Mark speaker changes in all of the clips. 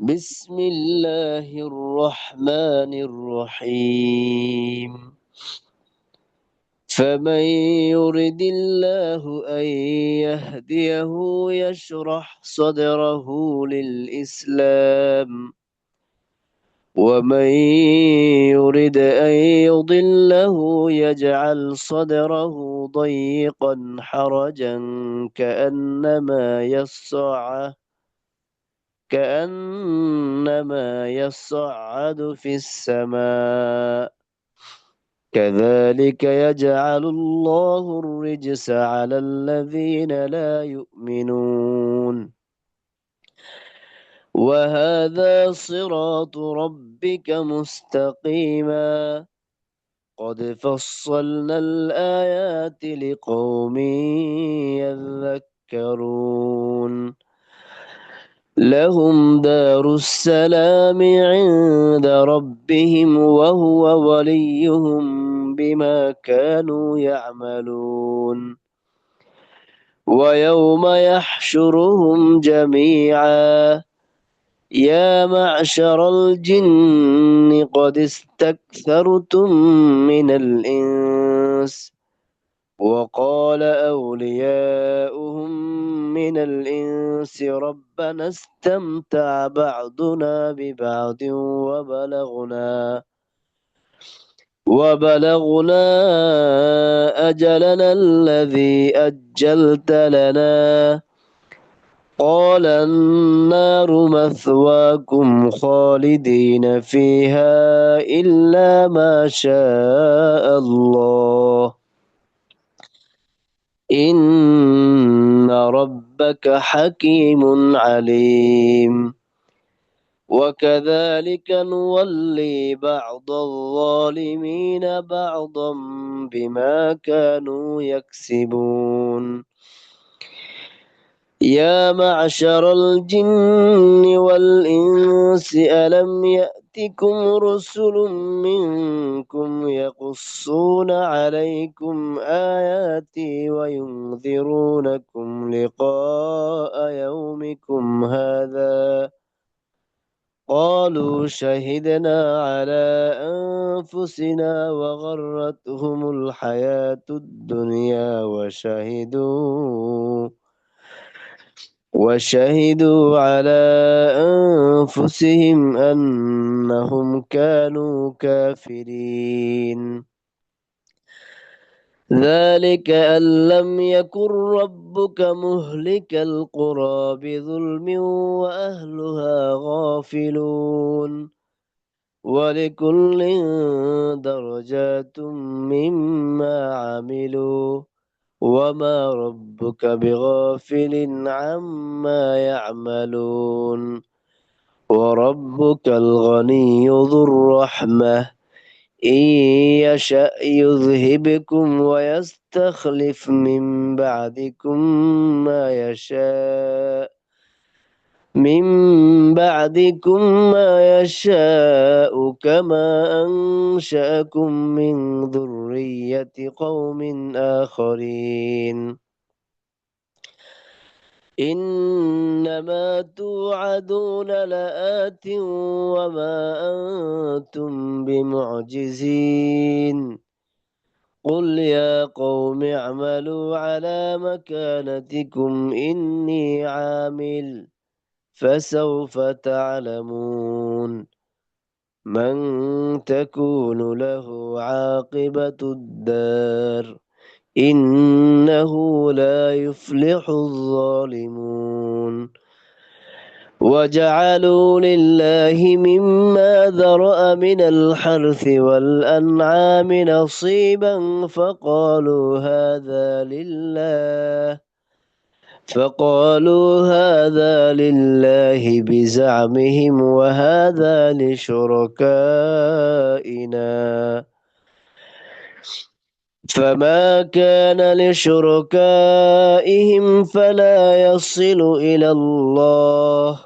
Speaker 1: بسم الله الرحمن الرحيم. فمن يرد الله أن يهديه يشرح صدره للإسلام، ومن يرد أن يضله يجعل صدره ضيقا حرجا كأنما يصعد في السماء، كذلك يجعل الله الرجس على الذين لا يؤمنون. وهذا صراط ربك مستقيما، قد فصلنا الآيات لقوم يذكرون. لهم دار السلام عند ربهم وهو وليهم بما كانوا يعملون. ويوم يحشرهم جميعا يا معشر الجن قد استكثرتم من الإنس، وقال أولياؤهم من الإنس ربنا استمتع بعضنا ببعض وبلغنا أجلنا الذي أجلت لنا، قال النار مثواكم خالدين فيها إلا ما شاء الله، إن ربك حكيم عليم. وكذلك نولي بعض الظالمين بعضا بما كانوا يكسبون. يا معشر الجن والإنس ألم يأتكم رسل منكم يقصون عليكم آياتي وينذرونكم لقاء يومكم هذا؟ قالوا شهدنا على أنفسنا وغرتهم الحياة الدنيا وشهدوا على أنفسهم أنهم كانوا كافرين. ذلك أن لم يكن ربك مهلك القرى بظلم وأهلها غافلون، ولكل درجات مما عملوا وما ربك بغافل عما يعملون. وربك الغني ذو الرحمة، إن يشأ يذهبكم ويستخلف من بعدكم ما يشاء كما أنشأكم من ذرية قوم آخرين. إنما توعدون لآت وما أنتم بمعجزين. قل يا قوم اعملوا على مكانتكم إني عامل، فسوف تعلمون من تكون له عاقبة الدار، إنه لا يفلح الظالمون. وجعلوا لله مما ذرأ من الحرث والأنعام نصيبا فقالوا هذا لله بزعمهم وهذا لشركائنا، فما كان لشركائهم فلا يصل إلى الله،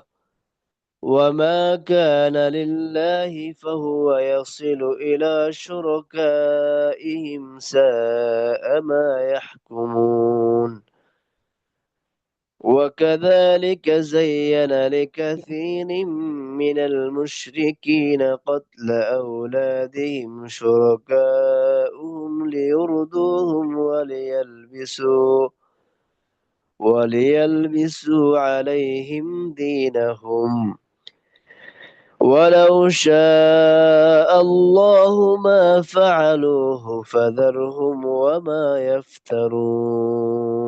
Speaker 1: وما كان لله فهو يصل إلى شركائهم، ساء ما يحكمون. وكذلك زين لكثير من المشركين قتل أولادهم شركاؤهم ليردوهم وليلبسوا عليهم دينهم. ولو شاء الله ما فعلوه فذرهم وما يفترون.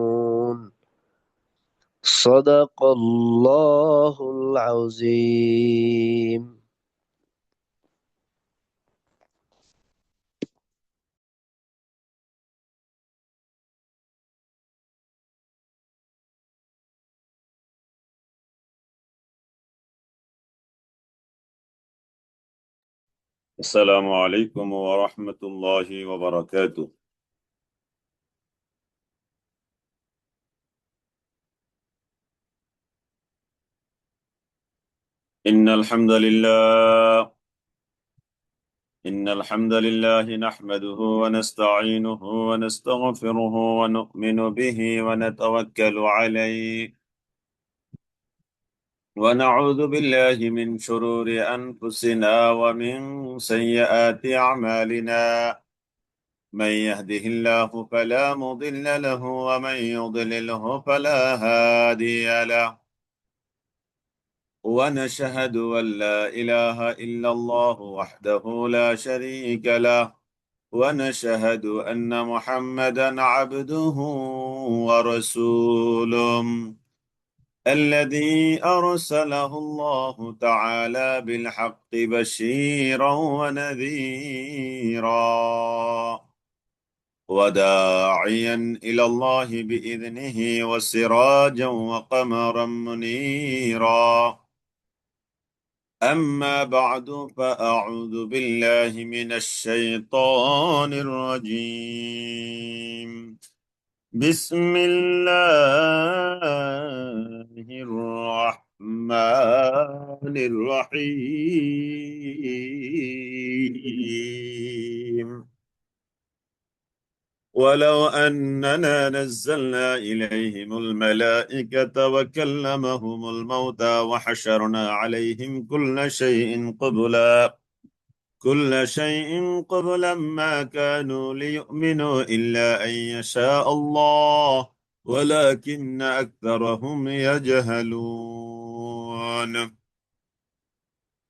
Speaker 1: صدق الله العظيم.
Speaker 2: السلام عليكم ورحمة الله وبركاته. إن الحمد لله إن الحمد لله نحمده ونستعينه ونستغفره ونؤمن به ونتوكل عليه ونعوذ بالله من شرور أنفسنا ومن سيئات أعمالنا. من يهده الله فلا مضل له ومن يضلله فلا هادي له. ونشهد أن لا إله إلا الله وحده لا شريك له. ونشهد أن محمدا عبده ورسوله الذي أرسله الله تعالى بالحق بشيرا ونذيرا وداعيا إلى الله بإذنه وسراجا وقمرا منيرا. أما بعد فأعوذ بالله من الشيطان الرجيم. بسم الله الرحمن الرحيم. ولو أننا نزلنا إليهم الملائكة وكلمهم الموتى وحشرنا عليهم كل شيء قبلا ما كانوا ليؤمنوا إلا أن يشاء الله ولكن أكثرهم يجهلون.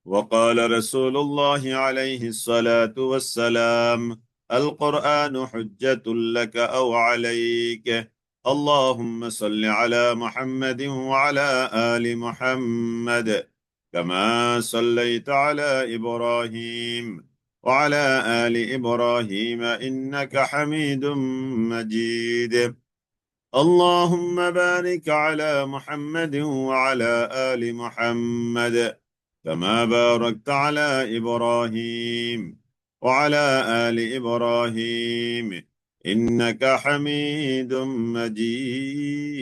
Speaker 2: وقال رسول الله عليه الصلاة والسلام: القرآن حجة لك أو عليك. اللهم صل على محمد وعلى آل محمد كما صليت على إبراهيم وعلى آل إبراهيم إنك حميد مجيد. اللهم بارك على محمد وعلى آل محمد كما باركت على إبراهيم وعلى آل إبراهيم إنك حميد مجيد.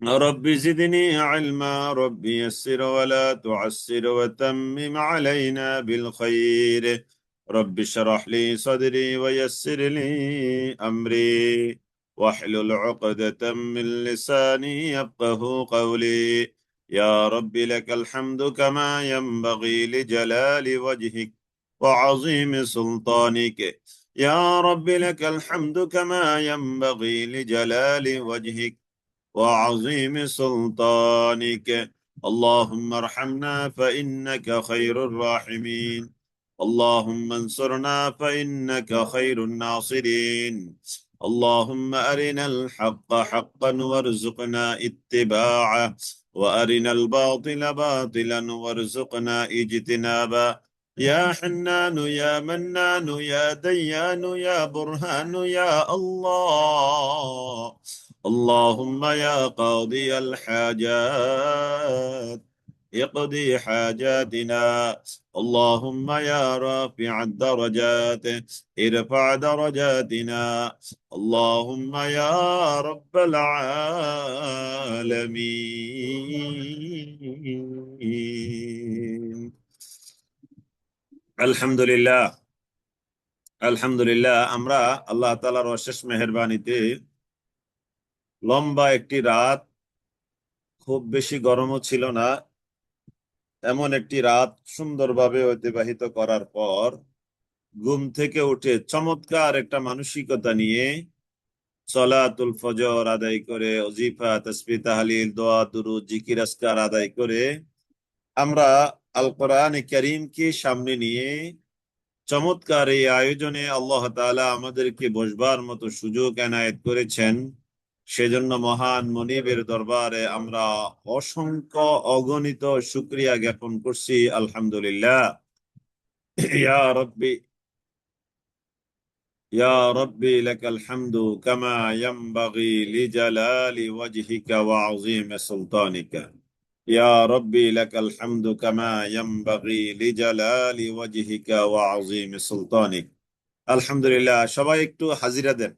Speaker 2: رب زدني علما، رب يسر ولا تعسر وتمم علينا بالخير. رب اشرح لي صدري ويسر لي أمري واحلل عقدة من لساني يفقه قولي. يا رب لك الحمد كما ينبغي لجلال وجهك وعظيم سلطانك. يا رب لك الحمد كما ينبغي لجلال وجهك وعظيم سلطانك. اللهم ارحمنا فإنك خير الراحمين. اللهم انصرنا فإنك خير الناصرين. اللهم أرنا الحق حقا وارزقنا اتباعه وأرنا الباطل باطلا وارزقنا اجتنابه. يا حنان يا منان يا ديان يا برهان يا الله. اللهم يا قاضي الحاجات اقضي حاجاتنا. اللهم يا رافع الدرجات ارفع درجاتنا. اللهم يا رب العالمين. আলহামদুলিল্লাহ আলহামদুলিল্লাহ আমরা আল্লাহ তাআলার অশেষ মেহেরবানিতে লম্বা একটি রাত, খুব বেশি গরমও ছিল না, এমন একটি রাত সুন্দরভাবে অতিবাহিত করার পর ঘুম থেকে উঠে চমৎকার একটা মানসিকতা নিয়ে সলাতুল ফজর আদায় করে, ওজিফা তাসবিহ তাহলিল দোয়া দুরূদ জিকির আজকার আদায় করে আমরা আল কোরআন কারীমকে সামনে নিয়ে চমৎকার এই আয়োজনে আল্লাহ তাআলা আমাদেরকে বসবার মতো সুযোগ এনায়েত করেছেন। সেজন্য মহান মনিবের দরবারে আমরা অসংখ্য অগণিত শুকরিয়া জ্ঞাপন করছি। আলহামদুলিল্লাহ। ইয়া রব্বি ইয়া রব্বি লাকাল হামদু কামা ইয়ানবাগি লিজালালি ওয়াজহিকা ওয়া আযীমি সুলতানিকা। ইয়া রব্বি লাকাল হামদু কামা ইয়ানবাগি লিজালালি ওয়াজহিকা ওয়া আযীমি সুলতানিক। আলহামদুলিল্লাহ। সবাই একটু হাজিরা দেন,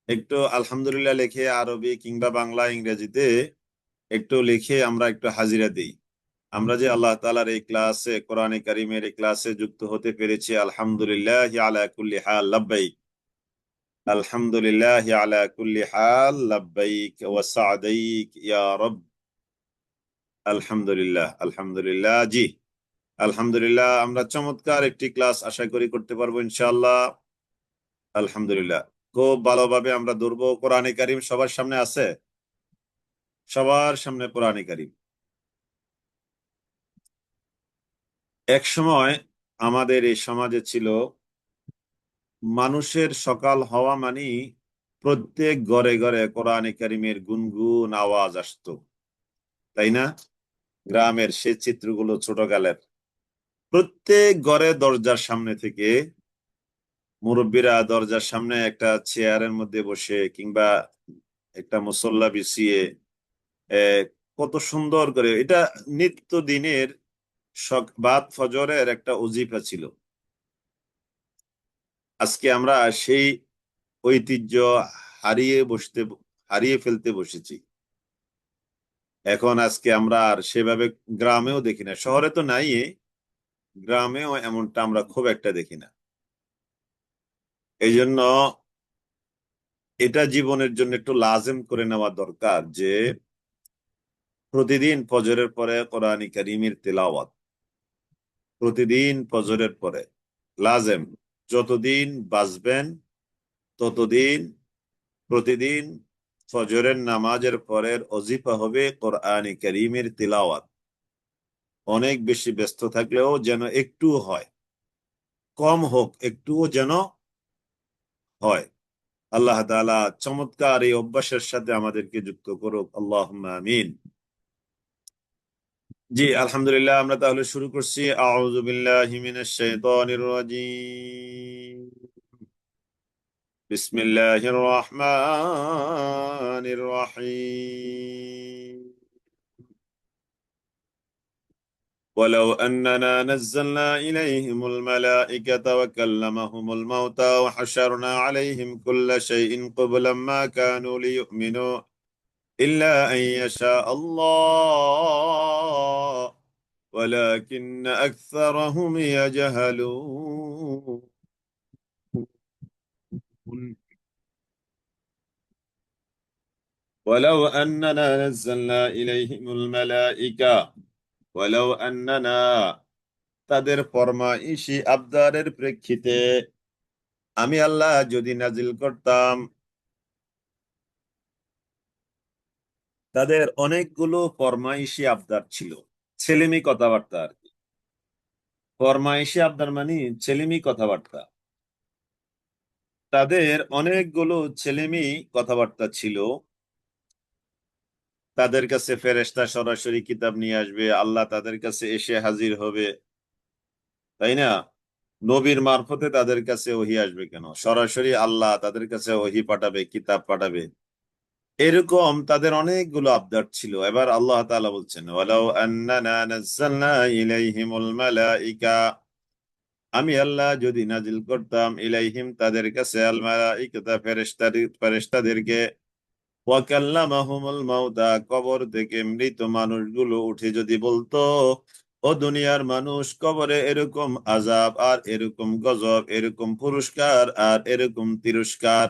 Speaker 2: একটু আলহামদুলিল্লাহ লিখে আরবি কিংবা বাংলা ইংরেজিতে একটু লিখে আমরা একটু হাজিরা দিই। আমরা যে আল্লাহ তাআলার এই ক্লাসে, কোরআনে কারীমের এই ক্লাসে যুক্ত হতে পেরেছি, আলহামদুলিল্লাহ আলা কুল্লি হাল লাব্বাইক। আলহামদুলিল্লাহ আলা কুল্লি হাল লাব্বাইক ওয়া সা'দাইক ইয়া রব। আলহামদুলিল্লাহ, আলহামদুলিল্লাহ। জি, আলহামদুলিল্লাহ। আমরা চমৎকার একটি ক্লাস আশা করি করতে পারবো ইনশাআল্লাহ। আলহামদুলিল্লাহ। খুব ভালোভাবে আমরা ধরবো। কোরআনে কারীম সবার সামনে আছে, সবার সামনে কোরআনে কারীম। এক সময় আমাদের এই সমাজে ছিল, মানুষের সকাল হওয়া মানেই প্রত্যেক ঘরে ঘরে কোরআনে কারীমের গুনগুন আওয়াজ আসতো, তাই না? গ্রামের সেই চিত্রগুলো ছোটকালের। প্রত্যেক ঘরে দরজার সামনে থেকে মুরব্বীরা দরজার সামনে একটা চেয়ারের মধ্যে বসে কিংবা একটা মুসল্লা বিছিয়ে কত সুন্দর করে, এটা নিত্য দিনের বাদ ফজরের একটা ওজিফা ছিল। আজকে আমরা সেই ঐতিহ্য হারিয়ে ফেলতে বসেছি। এখন আজকে আমরা আর সেভাবে গ্রামেও দেখি না, শহরে তো নাই, গ্রামেও এমনটা আমরা খুব একটা দেখি না। এই জন্য এটা জীবনের জন্য একটু লাজেম করে নেওয়া দরকার যে প্রতিদিন ফজরের পরে কোরআন কারীমের তেলাওয়াত, প্রতিদিন ফজরের পরে লাজেম। যতদিন বাঁচবেন ততদিন প্রতিদিন ফজরের নামাজের পরের ওজিফা হবে কোরআন কারীমের তিলাওয়াত। অনেক বেশি ব্যস্ত থাকলেও যেন একটু হয়, কম হোক একটুও যেন হয়। আল্লাহ তাআলা চমৎকার এই অভ্যাসের সাথে আমাদেরকে যুক্ত করুক, আল্লাহুম্মা আমিন। জি, আলহামদুলিল্লাহ। আমরা তাহলে শুরু করছি। আউযু বিল্লাহি মিনাশ শাইতানির রাজীম। বিসমিল্লাহির রহমানির রহিম। ولو أننا نزلنا إليهم الملائكة وكلمهم الموتى وحشرنا عليهم كل شيء قبلا ما كانوا ليؤمنوا إلا أن يشاء الله ولكن أكثرهم يجهلون. ولو أننا نزلنا إليهم الملائكة ولو أننا তাদের ফরমাইশি আবদারের প্রেক্ষিতে আমি আল্লাহ যদি নাজিল করতাম, তাদের অনেকগুলো ফরমাইশি আবদার ছিল, ছেলেমি কথাবার্তা আর কি। ফরমাইশি আবদার মানে ছেলেমি কথাবার্তা। তাদের অনেকগুলো ছেলেমি কথাবার্তা ছিল। তাদের কাছে ফেরেশতা সরাসরি কিতাব নিয়ে আসবে, আল্লাহ তাদের কাছে এসে হাজির হবে, তাই না? নবীর মারফতে তাদের কাছে ওহী আসবে কেন? সরাসরি আল্লাহ তাদের কাছে ওহী পাঠাবে, কিতাব পাঠাবে। এরকম তাদের অনেকগুলো আবদার ছিল। এবার আল্লাহ তাআলা বলছেন, ওয়ালাউ আন্নানা নাযালনা ইলাইহিমুল মালাইকা, আমি আল্লাহ যদি নাজিল করতাম ইলাইহিম তাদের কাছে আল মালাইকাতা ফেরেশতাদেরকে, ওয়া কাল্লামাহুমুল মাউতা কবর থেকে মৃত মানুষগুলো উঠে যদি বলতো, ও দুনিয়ার মানুষ, কবরে এরকম আযাব আর এরকম গজব, এরকম পুরস্কার আর এরকম তিরস্কার।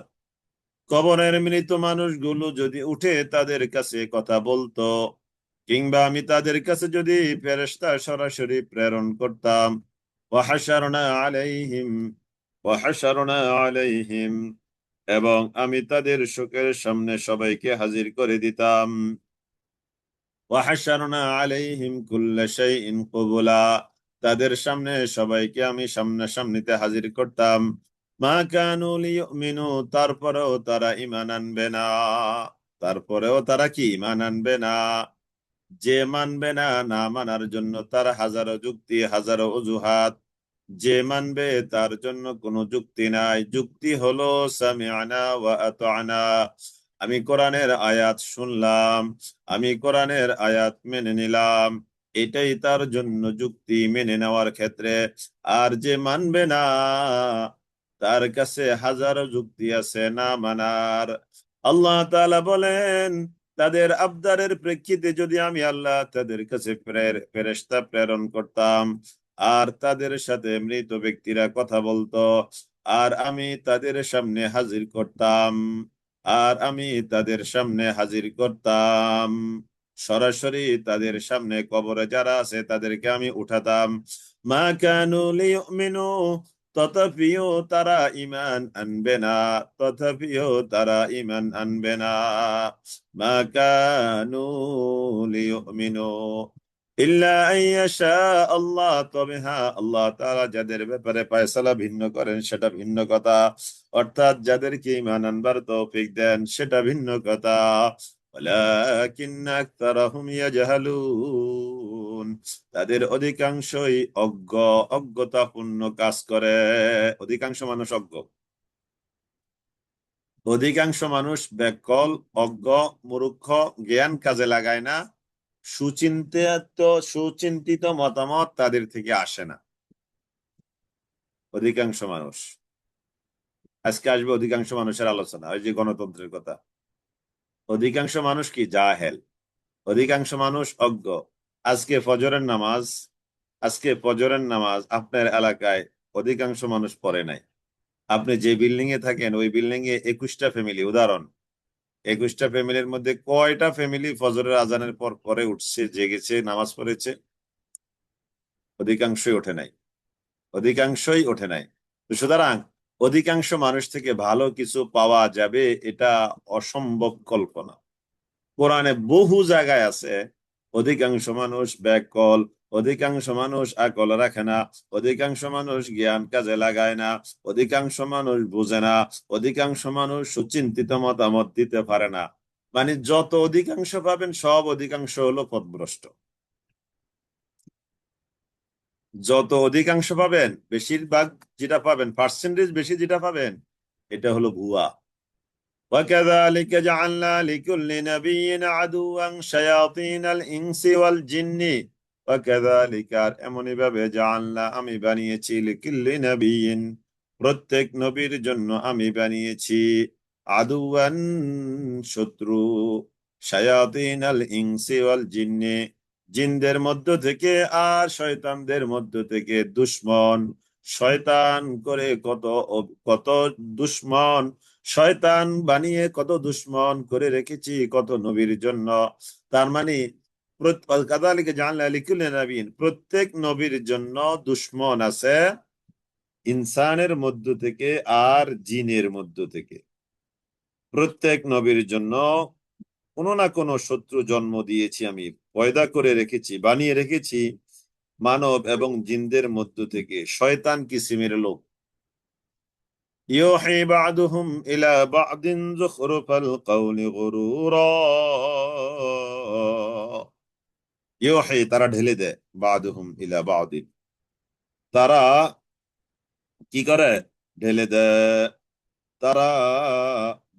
Speaker 2: কবরের মৃত মানুষগুলো যদি উঠে তাদের কাছে কথা বলতো, কিংবা আমি তাদের কাছে যদি ফেরেশতা সরাসরি প্রেরণ করতাম, ওয়াহাশারনা আলাইহিম ওয়াহাশারনা আলাইহিম, এবং আমি তাদের শোকের সামনে সবাইকে হাজির করে দিতাম। ওয়াহাশারনা আলাইহিম কুল্লা শাইইন কুবুলা, তাদের সামনে সবাইকে আমি সামনাসামনিতে হাজির করতাম। মা কানু লিয়ুমিনু, তারপরেও তারা ঈমান আনবে না। তারপরেও তারা কি ঈমান আনবে না? যে মানবে না, না মানার জন্য তার হাজারো যুক্তি, হাজারো অজুহাত। যে মানবে তার জন্য কোনো যুক্তি নাই। যুক্তি হলো সামিআনা ওয়া আতা'না, আমি কোরআনের আয়াত শুনলাম, আমি কোরআনের আয়াত মেনে নিলাম, এটাই তার জন্য যুক্তি মেনে নেওয়ার ক্ষেত্রে। আর যে মানবে না, তার কাছে হাজারো যুক্তি আছে না মানার। আল্লাহ তাআলা বলেন, তাদের আবদারের প্রেক্ষিতে যদি আমি আল্লাহ তাদের কাছে ফেরেশতা প্রেরণ করতাম, আর তাদের সাথে মৃত ব্যক্তিরা কথা বলতো, আর আমি তাদের সামনে হাজির করতাম, আর আমি তাদের সামনে হাজির করতাম, সরাসরি তাদের সামনে কবরে যারা আছে তাদেরকে আমি উঠাতাম। মা কানু লিয়ুমিনু, তথাপিও তারা ঈমান আনবে না, তথাপিও তারা ঈমান আনবে না। মা কানু লিয়ুমিনু ইল্লা আইয়াশা আল্লাহ, তবে হ্যাঁ, আল্লাহ তাআলা যাদের ব্যাপারে ফয়সালা ভিন্ন করেন সেটা ভিন্ন কথা। অর্থাৎ যাদেরকে ঈমান আনবার তৌফিক দেন সেটা ভিন্ন কথা। ওয়ালাকিন্না আকতারাহুম ইয়াজহালুন, তাদের অধিকাংশই অজ্ঞ, অজ্ঞতাপূর্ণ কাজ করে। অধিকাংশ মানুষ অজ্ঞ, অধিকাংশ মানুষ ব্যাকল, অজ্ঞ, মূর্খ, জ্ঞান কাজে লাগায় না। সুচিন্তিত সুচিন্তিত মতামত তাদের থেকে আসে না অধিকাংশ মানুষ। আজকে আসবে অধিকাংশ মানুষের আলোচনা, ওই যে গণতন্ত্রের কথা। অধিকাংশ মানুষ কি জাহেল, অধিকাংশ মানুষ অজ্ঞ। আজকে ফজরের নামাজ, আজকে ফজরের নামাজ আপনার এলাকায় অধিকাংশ মানুষ পড়ে নাই। আপনি যে বিল্ডিং এ থাকেন ওই বিল্ডিং এ 21টা ফ্যামিলি, উদাহরণ, 21টা ফ্যামিলির মধ্যে কয়টা ফ্যামিলি ফজরের আজানের পর পরে উঠছে, জেগেছে, নামাজ পড়েছে? অধিকাংশই ওঠে নাই, অধিকাংশই ওঠে নাই। তো সুতরাং অধিকাংশ মানুষ থেকে ভালো কিছু পাওয়া যাবে এটা অসম্ভব কল্পনা। কোরআনে বহু জায়গায় আছে অধিকাংশ মানুষ ব্যাকল, অধিকাংশ মানুষ আকল রাখে না, অধিকাংশ মানুষ জ্ঞান কাজে লাগায় না, অধিকাংশ মানুষ বুঝে না, অধিকাংশ মানুষ সুচিন্তিত মতামত দিতে পারে না। মানে যত অধিকাংশ পাবেন সব অধিকাংশ হলো পথভ্রষ্ট। যত অধিকাংশ পাবেন, বেশিরভাগ যেটা পাবেন, পার্সেন্টেজ বেশি যেটা পাবেন, এটা হলো ভুয়া। وكذلك جعلنا لكل نبي عدوا شياطين الإنس والجن وكذلك, আর এমনই ভাবে জাআলনা, আমি বানিয়েছি, লিকুল্লি নবিয়্যিন, প্রত্যেক নবীর জন্য আমি বানিয়েছি, আদুওয়ান, শত্রু, শায়াতিন আল ইনসি ওয়াল জিন্নি, জিনদের মধ্য থেকে আর শয়তানদের মধ্য থেকে দুশমন। শয়তান করে কত কত দুশমন, শয়তান বানিয়ে কত দুশমন করে রেখেছি কত নবীর জন্য। তার মানে কাযালিকা জাআলনা লিকুল্লি নাবিয়্যিন, প্রত্যেক নবীর জন্য দুশমন আছে, ইনসানের মধ্য থেকে আর জিনের মধ্য থেকে। প্রত্যেক নবীর জন্য কোনো না কোনো শত্রু জন্ম দিয়েছি আমি, পয়দা করে রেখেছি, বানিয়ে রেখেছি মানব এবং জিনদের মধ্য থেকে। শয়তান কিসিমের লোক, ইউহি বা'দুহুম ইলা বা'দিন যুখরুফাল কওলি গুরুরা, ইউহি তারা ঢেলে দেয়, বা'দুহুম ইলা বা'দিন, তারা কি করে, ঢেলে দেয়। তারা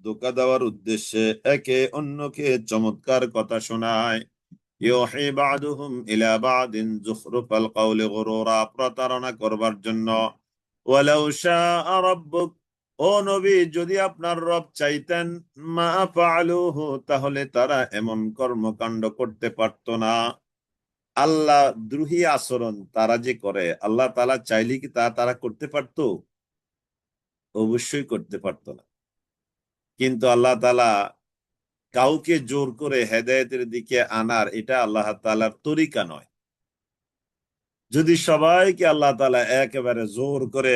Speaker 2: ধোঁকা দেওয়ার উদ্দেশ্যে একে অন্যকে চমৎকার কথা শোনায়। ইউহি বা'দুহুম ইলা বা'দিন যুখরুফাল কওলি গুরুরা, প্রতারণা করবার জন্য। ওয়ালাউ শাআ রাব্বুক, ও নবী, যদি আপনার রব চাইতেন, মা ফাআলুহু, তাহলে তারা এমন কর্মকাণ্ড করতে পারতো না। আল্লাহ দ্রোহী আচরণ তারা যে করে, আল্লাহ তাআলা চাইলে কি তা তারা করতে পারতো? অবশ্যই করতে পারতো না। কিন্তু আল্লাহ তাআলা কাউকে জোর করে হেদায়েতের দিকে আনার এটা আল্লাহ তাআলার তরিকা নয়। যদি সবাইকে আল্লাহ তাআলা একেবারে জোর করে,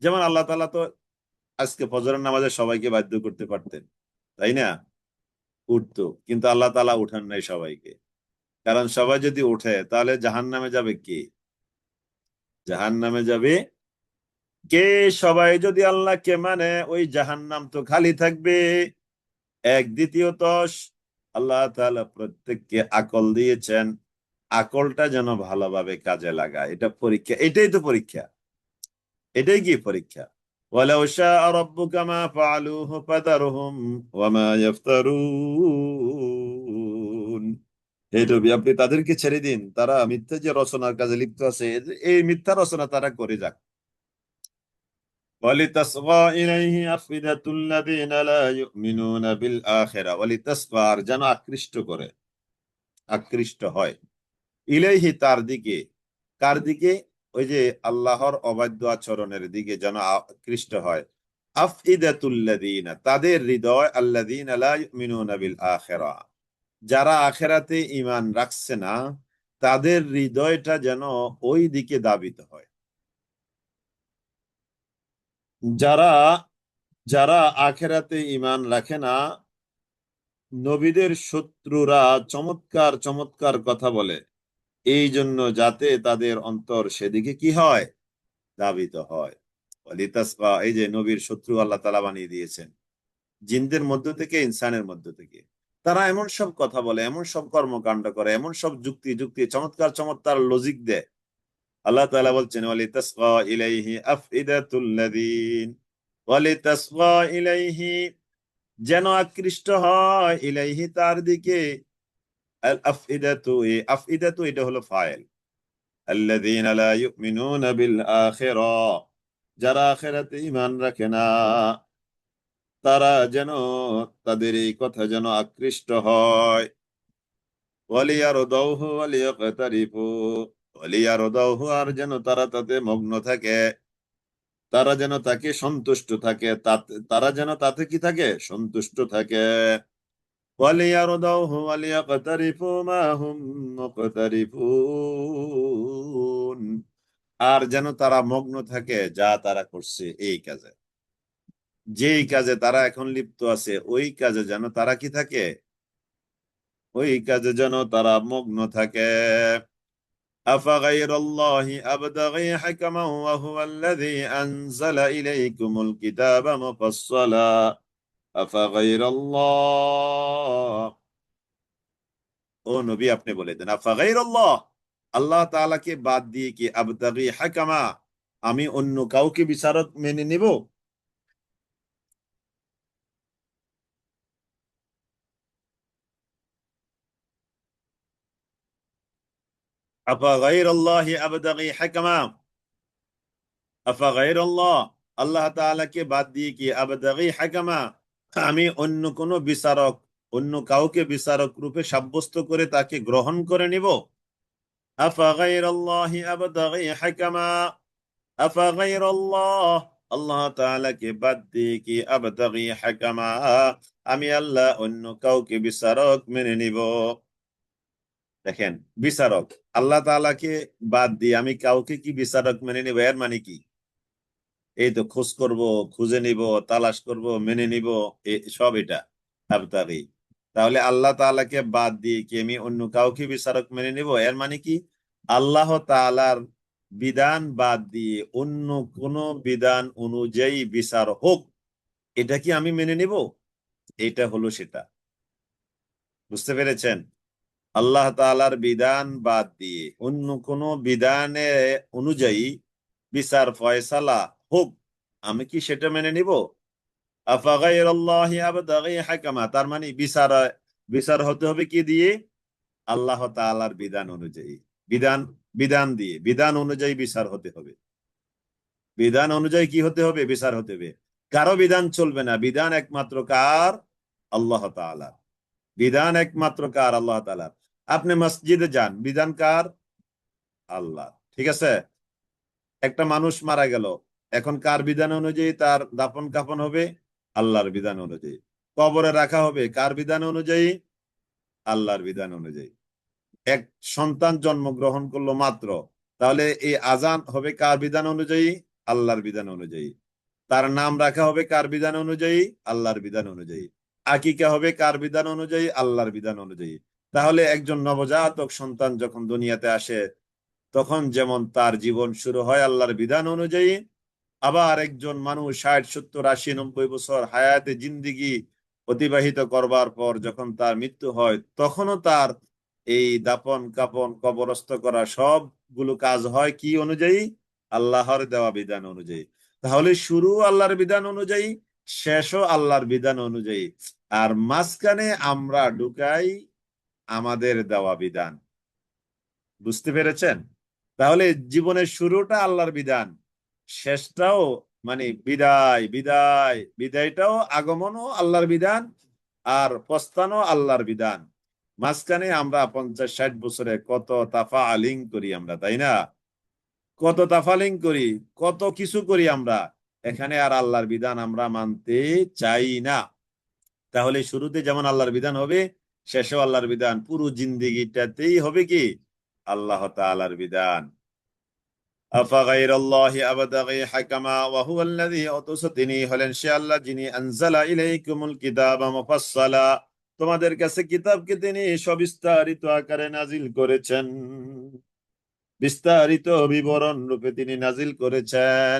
Speaker 2: যেমন আল্লাহ তাআলা তো আজকে ফজরের নামাজে সবাইকে বাধ্য করতে পারতেন, তাই না? উঠতো, কিন্তু আল্লাহ তাআলা উঠান নাই সবাইকে। কারণ সবাই যদি উঠে তাহলে জাহান্নামে যাবে কে? জাহান্নামে যাবে কে? সবাই যদি আল্লাহকে মানে ওই জাহান্নাম তো খালি থাকবে। এক দ্বিতীয়ত আল্লাহ তাআলা প্রত্যেককে আকল দিয়েছেন, আকলটা যেন ভালোভাবে কাজে লাগায়। এটা পরীক্ষা, এটাই তো পরীক্ষা, এটাই কি পরীক্ষা। ওয়ালাউ শাআ রাব্বুকা মা ফাআলুহু ফাদারহুম ওয়া মা ইফতারুন। হে নবী, আপনি তাদেরকে ছেড়ে দিন, তারা মিথ্যা যে রচনার কাজে লিপ্ত আছে, এই মিথ্যা রচনা তারা করে যাক। ওয়ালিতাসগা ইলাইহি আফইদাতুল লাযিনা লা ইউমিনুনা বিল আখিরা। ওয়ালিতাসগা, আর যেন আকৃষ্ট করে, আকৃষ্ট হয়, ইলাইহি তার দিকে। কার দিকে? ওই যে আল্লাহর অবাধ্য আচরণের দিকে যেন আকৃষ্ট হয়। আফইদাতুল্লাযীনা, তাদের হৃদয়, আল্লাযীনা লা ইউমিনুনা বিল আখিরা, যারা আখিরাতে ঈমান রাখছে না, তাদের হৃদয়টা যেন ওই দিকে ধাবিত হয়। যারা যারা আখিরাতে ঈমান রাখে না, নবীদের শত্রুরা চমৎকার চমৎকার কথা বলে, এই জন্য যাতে তাদের অন্তর সেদিকে কি হয়? ধাবিত হয়। ওয়ালিতাসগা, এই যে নবীর শত্রু আল্লাহ তাআলা বানিয়ে দিয়েছেন জিনদের মধ্য থেকে, ইনসানের মধ্য থেকে। তারা এমন সব কথা বলে, এমন সব কর্মকাণ্ড করে, এমন সব যুক্তি যুক্তি চমৎকার চমৎকার লজিক দেয়। আল্লাহ তাআলা বলছেন ওয়ালিতাসগা ইলাইহি আফইদাতুল লাযিন, ওয়ালিতাসগা ইলাইহি, যেন আকৃষ্ট হয়, ইলাইহি তার দিকে, আল আফইদাতু, আফইদাতু এটা হলো ফাইল, আল্লাযীনা লা ইউমিনুনা বিল আখিরা, যারা আখিরাতে ঈমান রাখে না, তারা যেন, তাদের এই কথা যেন আকৃষ্ট হয়। ওয়ালিয়ারদাউহু ওয়ালিয়াকতারিফু, ওয়ালিয়ারদাউহু, আর যেন তারা তাতে মগ্ন থাকে, তারা যেন তাকে সন্তুষ্ট থাকে, তাতে তারা যেন তাতে কি থাকে? সন্তুষ্ট থাকে। ওয়ালিয়ারদাউহু ওয়ালিয়াকতারিফু মা হুম মুকতারিফুন, আর যেন তারা মগ্ন থাকে যা তারা করছে এই কাজে, যেই কাজে তারা এখন লিপ্ত আছে ওই কাজে যেন তারা কি থাকে? ওই কাজে যেন তারা মগ্ন থাকে। আফাগাইরাল্লাহি আবতাগি হাকামান ওয়া হুয়াল্লাযী আনজালা ইলাইকুমুল কিতাবা মুফাসসালা। আফাগাইরাল্লাহ, ও নবী আপনি বলে দেন, আফাগাইরাল্লাহ, আল্লাহ তাআলাকে বাদ দিয়ে কি, আবতাগি হাকামা, আমি অন্য কাউকে বিচারক মেনে নিব? আফাগাইরাল্লাহি আবতাগি হাকামা, আফাগাইরাল্লাহ, আল্লাহ তাআলাকে বাদ দিয়ে কি, আবতাগি হাকামা, আমি অন্য কোন বিচারক, অন্য কাউকে বিচারক রূপে সাব্যস্ত করে তাকে গ্রহণ করে নিব? আফাগাইরাল্লাহি আবতাগি হাকামা, আফাগাইরাল্লাহ, আল্লাহ তাআলাকে বাদ দিয়ে কি, আবতাগি হাকামা, আমি আল্লাহ অন্য কাউকে বিচারক মেনে নিব? দেখেন, বিচারক, আল্লাহ তাআলাকে বাদ দিয়ে আমি কাউকে কি বিচারক মেনে নিব, এর মানে কি? এই তো খোঁজ করব, খুঁজে নিব, তালাশ করব, মেনে নিব, সব এটা আবতাগি। তাহলে আল্লাহ তাআলাকে বাদ দিয়ে কি আমি অন্য কাউকে বিচারক মেনে নিব, এর মানে কি? আল্লাহ তাআলার বিধান বাদ দিয়ে অন্য কোন বিধান অনুযায়ী বিচার হোক, এটা কি আমি মেনে নিব? এটা হলো সেটা। বুঝতে পেরেছেন? আল্লাহ তাআলার বিধান বাদ দিয়ে অন্য কোন বিধানে অনুযায়ী বিচার ফয়সালা হোক, আমি কি সেটা মেনে নিব? আফাগাইরাল্লাহি আবতাগি হাকামা, তার মানে বিচার, বিচার হতে হবে কি দিয়ে? আল্লাহ তাআলার বিধান অনুযায়ী, বিধান, বিধান দিয়ে, বিধান অনুযায়ী বিচার হতে হবে। বিধান অনুযায়ী কি হতে হবে? বিচার হতে হবে। কারো বিধান চলবে না, বিধান একমাত্র কার? আল্লাহ তাআলা। বিধান একমাত্র কার? আল্লাহ তাআলা। আপনি মসজিদে যান, বিধান কার? আল্লাহ। ঠিক আছে? একটা মানুষ মারা গেল, এখন কার বিধান অনুযায়ী তার দাফন কাফন হবে? আল্লাহর বিধান অনুযায়ী। কবরে রাখা হবে কার বিধান অনুযায়ী? আল্লাহর বিধান অনুযায়ী। এক সন্তান জন্মগ্রহণ করলো মাত্র, তাহলে এই আজান হবে কার বিধান অনুযায়ী? আল্লাহর বিধান অনুযায়ী। তার নাম রাখা হবে কার বিধান অনুযায়ী? আল্লাহর বিধান অনুযায়ী। আকিকা হবে কার বিধান অনুযায়ী? আল্লাহর বিধান অনুযায়ী। তাহলে একজন নবজাতক সন্তান যখন দুনিয়াতে আসে, তখন যেমন তার জীবন শুরু হয় আল্লাহর বিধান অনুযায়ী, আবার একজন মানুষ 60, 70, 80, 90 বছর হায়াতে জিন্দিগি অতিবাহিত করবার পর যখন তার মৃত্যু হয়, তখনও তার এই দাপন কাপন কবরস্থ করা সবগুলো কাজ হয় কি অনুযায়ী? আল্লাহর দেওয়া বিধান অনুযায়ী। তাহলে শুরু আল্লাহর বিধান অনুযায়ী, শেষও আল্লাহর বিধান অনুযায়ী, আর মাঝখানে আমরা ঢুকাই আমাদের দেওয়া বিধান। বুঝতে পেরেছেন? তাহলে জীবনের শুরুটা আল্লাহর বিধান, শেষটাও মানে বিদায়, বিদায় বিদায়টাও আগমনও আল্লাহর বিধান, আর প্রস্থানও আল্লাহর বিধান। মাঝখানে আমরা 50-60 বছরে কত তাফালিং করি আমরা, তাই না? কত তাফালিং করি, কত কিছু করি আমরা, এখানে আর আল্লাহর বিধান আমরা মানতে চাই না। তাহলে শুরুতে যেমন আল্লাহর বিধান হবে, শেষেও আল্লাহর বিধান, পুরো জিন্দিগিটাতেই হবে কি? আল্লাহ তাআলার বিধান। আফাগাইরাল্লাহি আবতাগি হাকামা ওয়া হুয়াল্লাযী অথচ তিনি হলেন সে আল্লাহ যিনি আনজালা ইলাইকুমুল কিতাবা মুফাসসালা, তোমাদের কাছে কিতাবকে তিনি সবিস্তারিত আকারে নাজিল করেছেন, বিস্তারিত বিবরণ রূপে তিনি নাজিল করেছেন।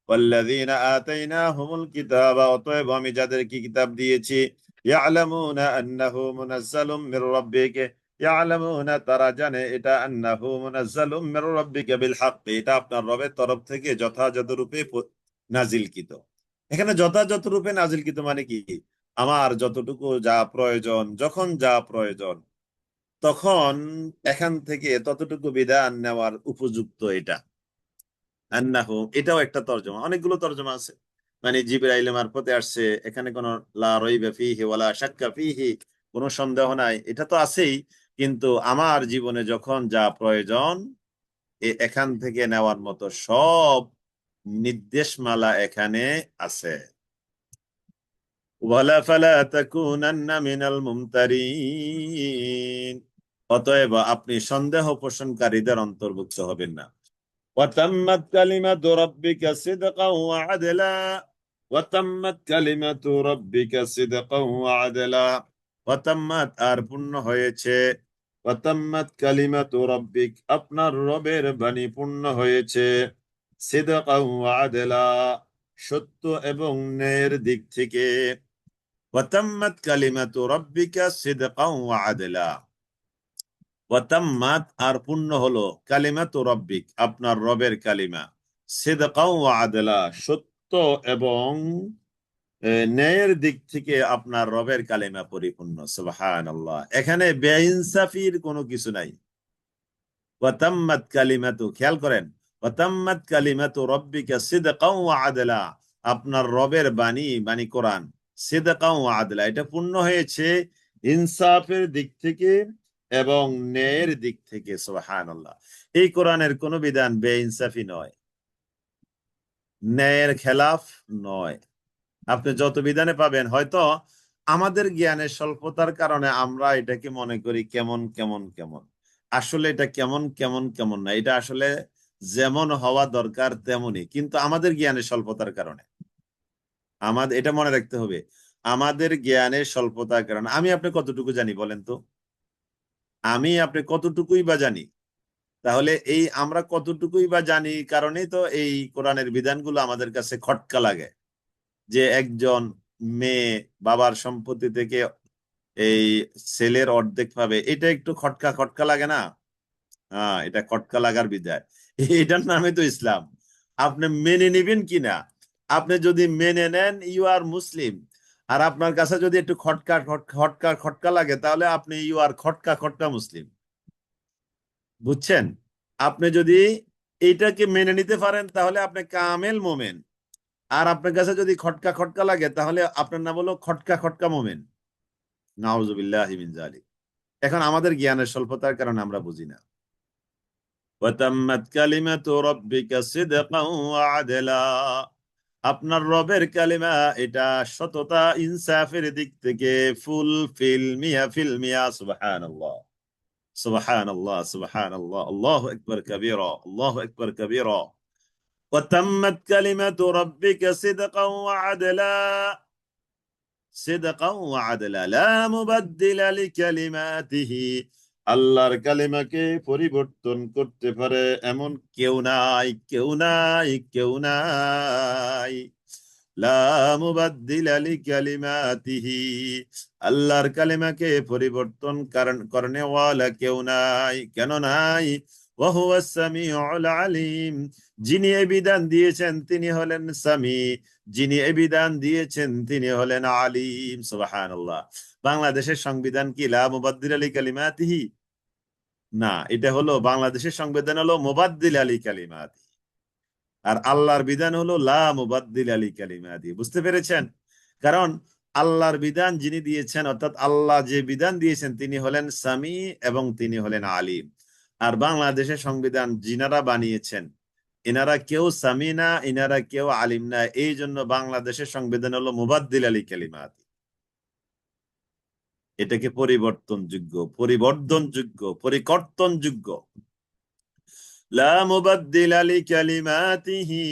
Speaker 2: ওয়াল্লাযীনা আতাইনাহুমুল কিতাবা, অতএব আমি যাদেরকে কিতাব দিয়েছি, ইয়ালামুনা আন্নাহু মুনাজ্জালুম মির রাব্বিকা, ইয়ালামুনা তারা জানে এটা, আন্নাহু মুনাজ্জালুম মির রাব্বিকা বিল হক, এটা আপনার রবের তরফ থেকে যথাযথ রূপে নাজিলকৃত। এখানে যথাযথ রূপে নাজিলকৃত মানে কি? আমার যতটুকু যা প্রয়োজন, যখন যা প্রয়োজন, তখন এখান থেকে ততটুকু বিধান নেওয়ার উপযুক্ত এটা। আন্নাহু এটাও একটা তরজমা, অনেকগুলো তরজমা আছে। মানে জিবরাইল মারফতে আসছে, এখানে কোনো লা রাইবা ফীহি ওয়ালা শাক্কা ফীহি, কোনো সন্দেহ নাই, এটা তো আছেই। কিন্তু আমার জীবনে যখন যা প্রয়োজন, এখান থেকে নেওয়ার মতো সব নির্দেশমালা এখানে আছে। ওয়ালা ফালা তাকুনান্না মিনাল মুমতারিন, অতএব আপনি সন্দেহ পোষণকারীদের অন্তর্ভুক্ত হবেন না। وتمت كلمة ربك صدقا وعدلا، وتمت كلمة ربك صدقا وعدلا, وتمت আর পূর্ণ হয়েছে, وتمت كلمة ربك আপনার রবের বাণী পূর্ণ হয়েছে, صدقا وعدلا সত্য এবং ন্যায়ের দিক থেকে, وتمت كلمة ربك صدقا وعدلا, ওয়াতাম্মাত আর পূর্ণ হলো, কালিমাতু রব্বিক আপনার রবের কালিমা, সিদকাও ওয়া আদলা সত্য এবং ন্যায়ের দিক থেকে আপনার রবের কালিমা পরিপূর্ণ। সুবহানাল্লাহ, এখানে বেইনসাফির কোনো কিছু নাই। ওয়াতাম্মাত কালিমাতু, খেয়াল করেন, ওয়াতাম্মাত কালিমাতু রব্বিকা সিদকাও ওয়া আদলা, আপনার রবের বাণী, বাণী কোরআন, সিদকাও ওয়া আদলা এটা পূর্ণ হয়েছে ইনসাফের দিক থেকে এবং ন্যায়ের দিক থেকে। সুবহানাল্লাহ, এই কোরআনের কোন বিধান বেইনসাফি নয়, ন্যায়ের খেলাফ নয়। আপনি যত বিধানে পাবেন, হয়তো আমাদের জ্ঞানের স্বল্পতার কারণে আমরা এটাকে মনে করি কেমন কেমন কেমন, আসলে এটা কেমন কেমন কেমন না, এটা আসলে যেমন হওয়া দরকার তেমনই, কিন্তু আমাদের জ্ঞানের স্বল্পতার কারণে, আমাদের এটা মনে রাখতে হবে, আমাদের জ্ঞানের স্বল্পতার কারণে। আমি আপনি কতটুকু জানি বলেন তো? আমি আপনি কতটুকুই বা জানি? তাহলে এই আমরা কতটুকুই বা জানি কারণেই তো এই কোরআনের বিধানগুলো আমাদের কাছে খটকা লাগে। যে একজন মেয়ে বাবার সম্পত্তি থেকে এই ছেলের অর্ধেক পাবে, এটা একটু খটকা খটকা লাগে না? হ্যাঁ, এটা খটকা লাগার বিধায়, এটার নামে তো ইসলাম। আপনি মেনে নিবেন কিনা, আপনি যদি মেনে নেন ইউ আর মুসলিম, আর আপনার কাছে যদি একটু খটকা খটকা খটকা লাগে, তাহলে আপনি ইউ আর খটকা খটকা মুসলিম। বুঝছেন? আপনি যদি এইটাকে মেনে নিতে পারেন, তাহলে আপনি কামেল মোমেন। আর আপনার কাছে যদি খটকা খটকা লাগে, তাহলে আপনার নাম হলো খটকা খটকা মোমেন। নাউজুবিল্লাহি মিন যালিক। এখন আমাদের জ্ঞানের স্বল্পতার কারণে আমরা বুঝি না। ওয়াতাম্মাত কালিমাতু রাব্বিকা সিদকান ওয়া আদলা, আপনার রবের কালিমা এটা সততা ইনসাফের দিক থেকে ফুলফিল মিয়া ফিল মিয়া। সুবহানাল্লাহ সুবহানাল্লাহ সুবহানাল্লাহ, আল্লাহু আকবার কাবীরা, আল্লাহু আকবার কাবীরা। وتمت كلمة ربك صدقا وعدلا صدقا وعدلا لا مبدل لكلماته। আল্লাহর কালিমাকে পরিবর্তন করতে পারে এমন কেউ নাই, কেউ নাই, কেউ নাই। লা মুবাদ্দিলা লিকালিমাতিহি, আল্লাহর কালিমাকে পরিবর্তন করনে ওয়ালা কেউ নাই। কেন নাই? ওয়া হুয়াস সামিউল আলিম, যিনি এই বিধান দিয়েছেন তিনি হলেন সামি, যিনি এই বিধান দিয়েছেন তিনি হলেন আলিম। সুবহানাল্লাহ। বাংলাদেশের সংবিধান কি লা মুবাদ্দিলা লিকালিমাতিহি? না, এটা হলো বাংলাদেশের সংবিধান হলো মুবাদ্দিলা লিকালিমাতিহি, আর আল্লাহর বিধান হলো লা মুবাদ্দিলা লিকালিমাতিহি। বুঝতে পেরেছেন? কারণ আল্লাহর বিধান যিনি দিয়েছেন, অর্থাৎ আল্লাহ যে বিধান দিয়েছেন তিনি হলেন সামি এবং তিনি হলেন আলিম। আর বাংলাদেশের সংবিধান যিনারা বানিয়েছেন এনারা কেউ সামি না, এনারা কেউ আলিম না, এই জন্য বাংলাদেশের সংবিধান হলো মুবাদ্দিলা লিকালিমাতিহি। এটাকে পরিবর্তনযোগ্য, পরিবর্ধনযোগ্য, পরিকর্তনযোগ্য। লা মুবাদ্দিলা লিকালিমাতিহি,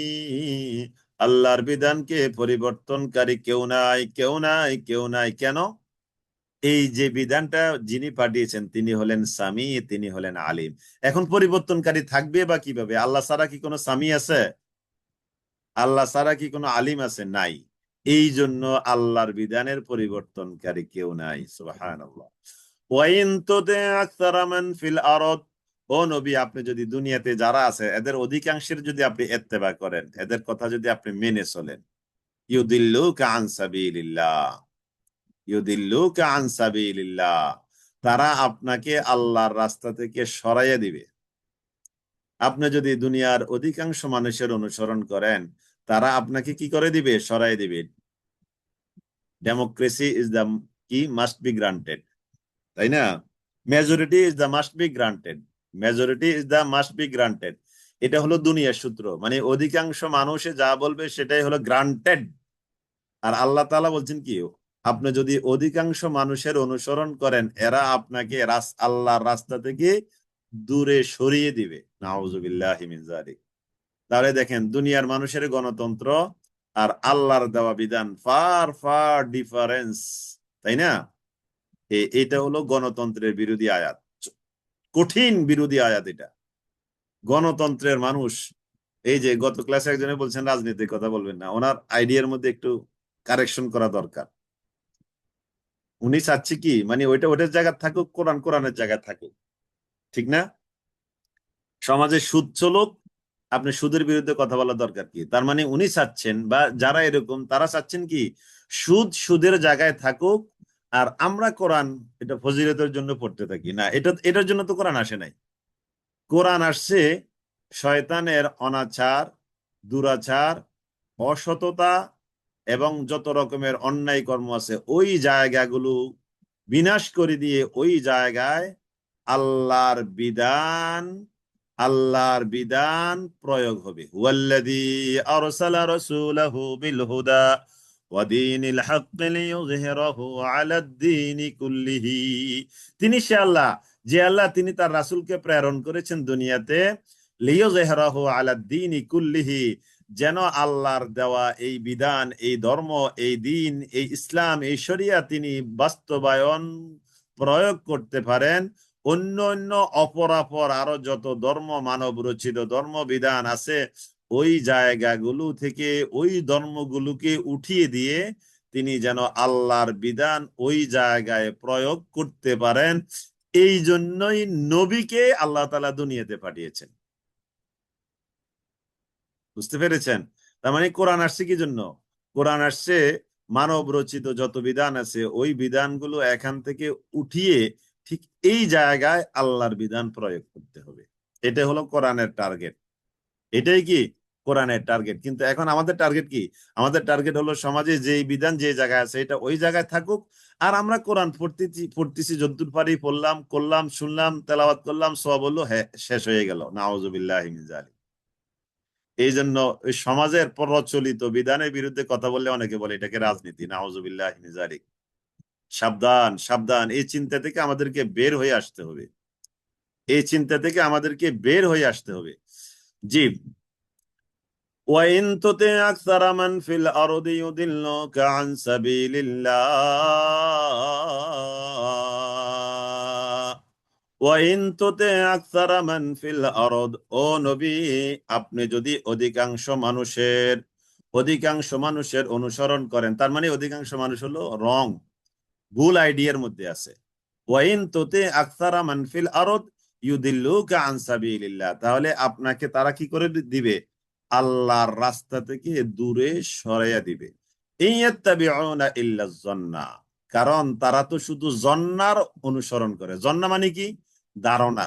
Speaker 2: আল্লাহর বিধানকে পরিবর্তনকারী কেউ নাই, কেউ নাই, কেউ নাই। কেন? এই যে বিধানটা যিনি পাঠিয়েছেন তিনি হলেন সামি, তিনি হলেন আলিম। এখন পরিবর্তনকারী থাকবে বা কিভাবে? আল্লাহ ছাড়া কি কোনো সামি আছে? আল্লাহ ছাড়া কি কোনো আলিম আছে? নাই। এই জন্য আল্লাহর বিধানের পরিবর্তনকারী কেউ নাই। সুবহানাল্লাহ। ওয়াইন তুতি আকসারা মান ফিল আরদ, ও নবী আপনি যদি দুনিয়াতে যারা আছে এদের অধিকাংশের যদি আপনি ইত্তেবা করেন, এদের কথা যদি আপনি মেনে চলেন, ইউদিল্লুকা আন সাবিলিল্লাহ, ইউদিল্লুকা আন সাবিলিল্লাহ, তারা আপনাকে আল্লাহর রাস্তা থেকে সরাইয়া দিবে। আপনি যদি দুনিয়ার অধিকাংশ মানুষের অনুসরণ করেন তারা আপনাকে কি করে দিবে? সরাই দিবে। ডেমোক্রেসি ইজ দ্য কি মাস্ট বি গ্রান্টেড, তাই না? Majority is the must be granted, majority is the must be granted. এটা হলো দুনিয়ার সূত্র, মানে অধিকাংশ মানুষে যা বলবে সেটাই হলো গ্রান্টেড। আর আল্লাহ তাআলা বলছেন কি, আপনি যদি অধিকাংশ মানুষের অনুসরণ করেন এরা আপনাকে আল্লাহর রাস্তা থেকে দূরে সরিয়ে দিবে। নাউযুবিল্লাহি মিন যালিক। তাহলে দেখেন দুনিয়ার মানুষের গণতন্ত্র আর আল্লাহর দেওয়া বিধান ফার ফার ডিফারেন্স, তাই না? এটা হলো গণতন্ত্রের বিরোধী আয়াত, কঠিন বিরোধী আয়াত এটা। গণতন্ত্রের মানুষ, এই যে গত ক্লাসে একজনে বলছেন রাজনীতির কথা বলবেন না, ওনার আইডিয়ার মধ্যে একটু কারেকশন করা দরকার। উনি চাচ্ছে কি, মানে ওইটা ওইটার জায়গা থাকুক, কোরআন কোরআনের জায়গায় থাকুক, ঠিক না? সমাজে সুদ চলুক, আপনি সুদের বিরুদ্ধে কথা বলার দরকার কি? তার মানে উনি চাচ্ছেন, বা যারা এরকম তারা চাচ্ছেন কি, সুদ সুদের জায়গায় থাকুক, আর আমরা কোরআন এটা ফজিলতের জন্য পড়তে থাকি। না, এটার জন্য তো কোরআন আসে নাই। কোরআন আসছে শয়তানের অনাচার, দুরাচার, অসততা এবং যত রকমের অন্যায় কর্ম আছে ওই জায়গাগুলো বিনাশ করে দিয়ে ওই জায়গায় আল্লাহর বিধান, আল্লাহর বিধান প্রয়োগ হবে। ওয়াল্লাযী আরসালা রাসূলাহু বিল হুদা ওয়া দীনিল হক লিইয়ুযহিরাহু আলাদ দীনি কুল্লিহি, তিনি সে আল্লাহ যে আল্লাহ তিনি তার রাসূলকে প্রেরণ করেছেন দুনিয়াতে, লিইয়ুযহিরাহু আলাদ দীনি কুল্লিহি, যেন আল্লাহর দেওয়া এই বিধান, এই ধর্ম, এই দিন, এই ইসলাম, এই শরিয়া তিনি বাস্তবায়ন প্রয়োগ করতে পারেন। অন্য অন্য অপরাপর আরো যত ধর্ম, মানব রচিত ধর্ম বিধান আছে ওই জায়গাগুলো থেকে ওই ধর্মগুলোকে উঠিয়ে দিয়ে তিনি যেন আল্লাহর বিধান ওই জায়গায় প্রয়োগ করতে পারেন। এই জন্যই নবীকে আল্লাহ তাআলা দুনিয়াতে পাঠিয়েছেন। বুঝতে পেরেছেন? তার মানে কোরআন আসছে কি জন্য? কোরআন আসছে মানব রচিত যত বিধান আছে ওই বিধানগুলো এখান থেকে উঠিয়ে ঠিক এই জায়গায় আল্লাহর বিধান প্রয়োগ করতে হবে। এটা হলো কোরআনের টার্গেট। এটাই কি কোরআনের টার্গেট। কিন্তু এখন আমাদের টার্গেট কি? আমাদের টার্গেট হলো সমাজে যেই বিধান যে জায়গায় আছে এটা ওই জায়গায় থাকুক, আর আমরা কোরআন পড়তেছি যতদূর পারি পড়লাম, করলাম, শুনলাম, তেলাওয়াত করলাম, সওয়াব হলো, হ্যাঁ শেষ হয়ে গেল। নাউযুবিল্লাহি মিন যালিক। এই জন্য ওই সমাজের প্রচলিত বিধানের বিরুদ্ধে কথা বললে অনেকে বলে এটাকে রাজনীতি, নাউজুবিল্লাহি মিন যালিক। সাবধান সাবধান, এই চিন্তা থেকে আমাদেরকে বের হয়ে আসতে হবে, এই চিন্তা থেকে আমাদেরকে বের হয়ে আসতে হবে। জি, وَإِن تُطِعْ أَكْثَرَ مَنْ فِي الْأَرْضِ يُضِلُّوكَ عَنْ سَبِيلِ اللَّهِ وَإِن تُطِعْ أَكْثَرَ مَنْ فِي الْأَرْضِ, ও নবী, আপনি যদি অধিকাংশ মানুষের অনুসরণ করেন, তার মানে অধিকাংশ মানুষ হলো রং, ভুল আইডিয়ার মধ্যে আছে। ওয়াইন তুতি আকসারা মান ফিল আরদ ইউদিল্লুকা আন সাবিলিল্লাহ, তাহলে আপনাকে তারা কি করে দিবে? আল্লাহর রাস্তা থেকে দূরে সরাইয়া দিবে। ইয়াত্তাবিউনা ইল্লা যন্না, কারণ তারা তো শুধু জন্নার অনুসরণ করে। জন্না মানে কি? ধারণা।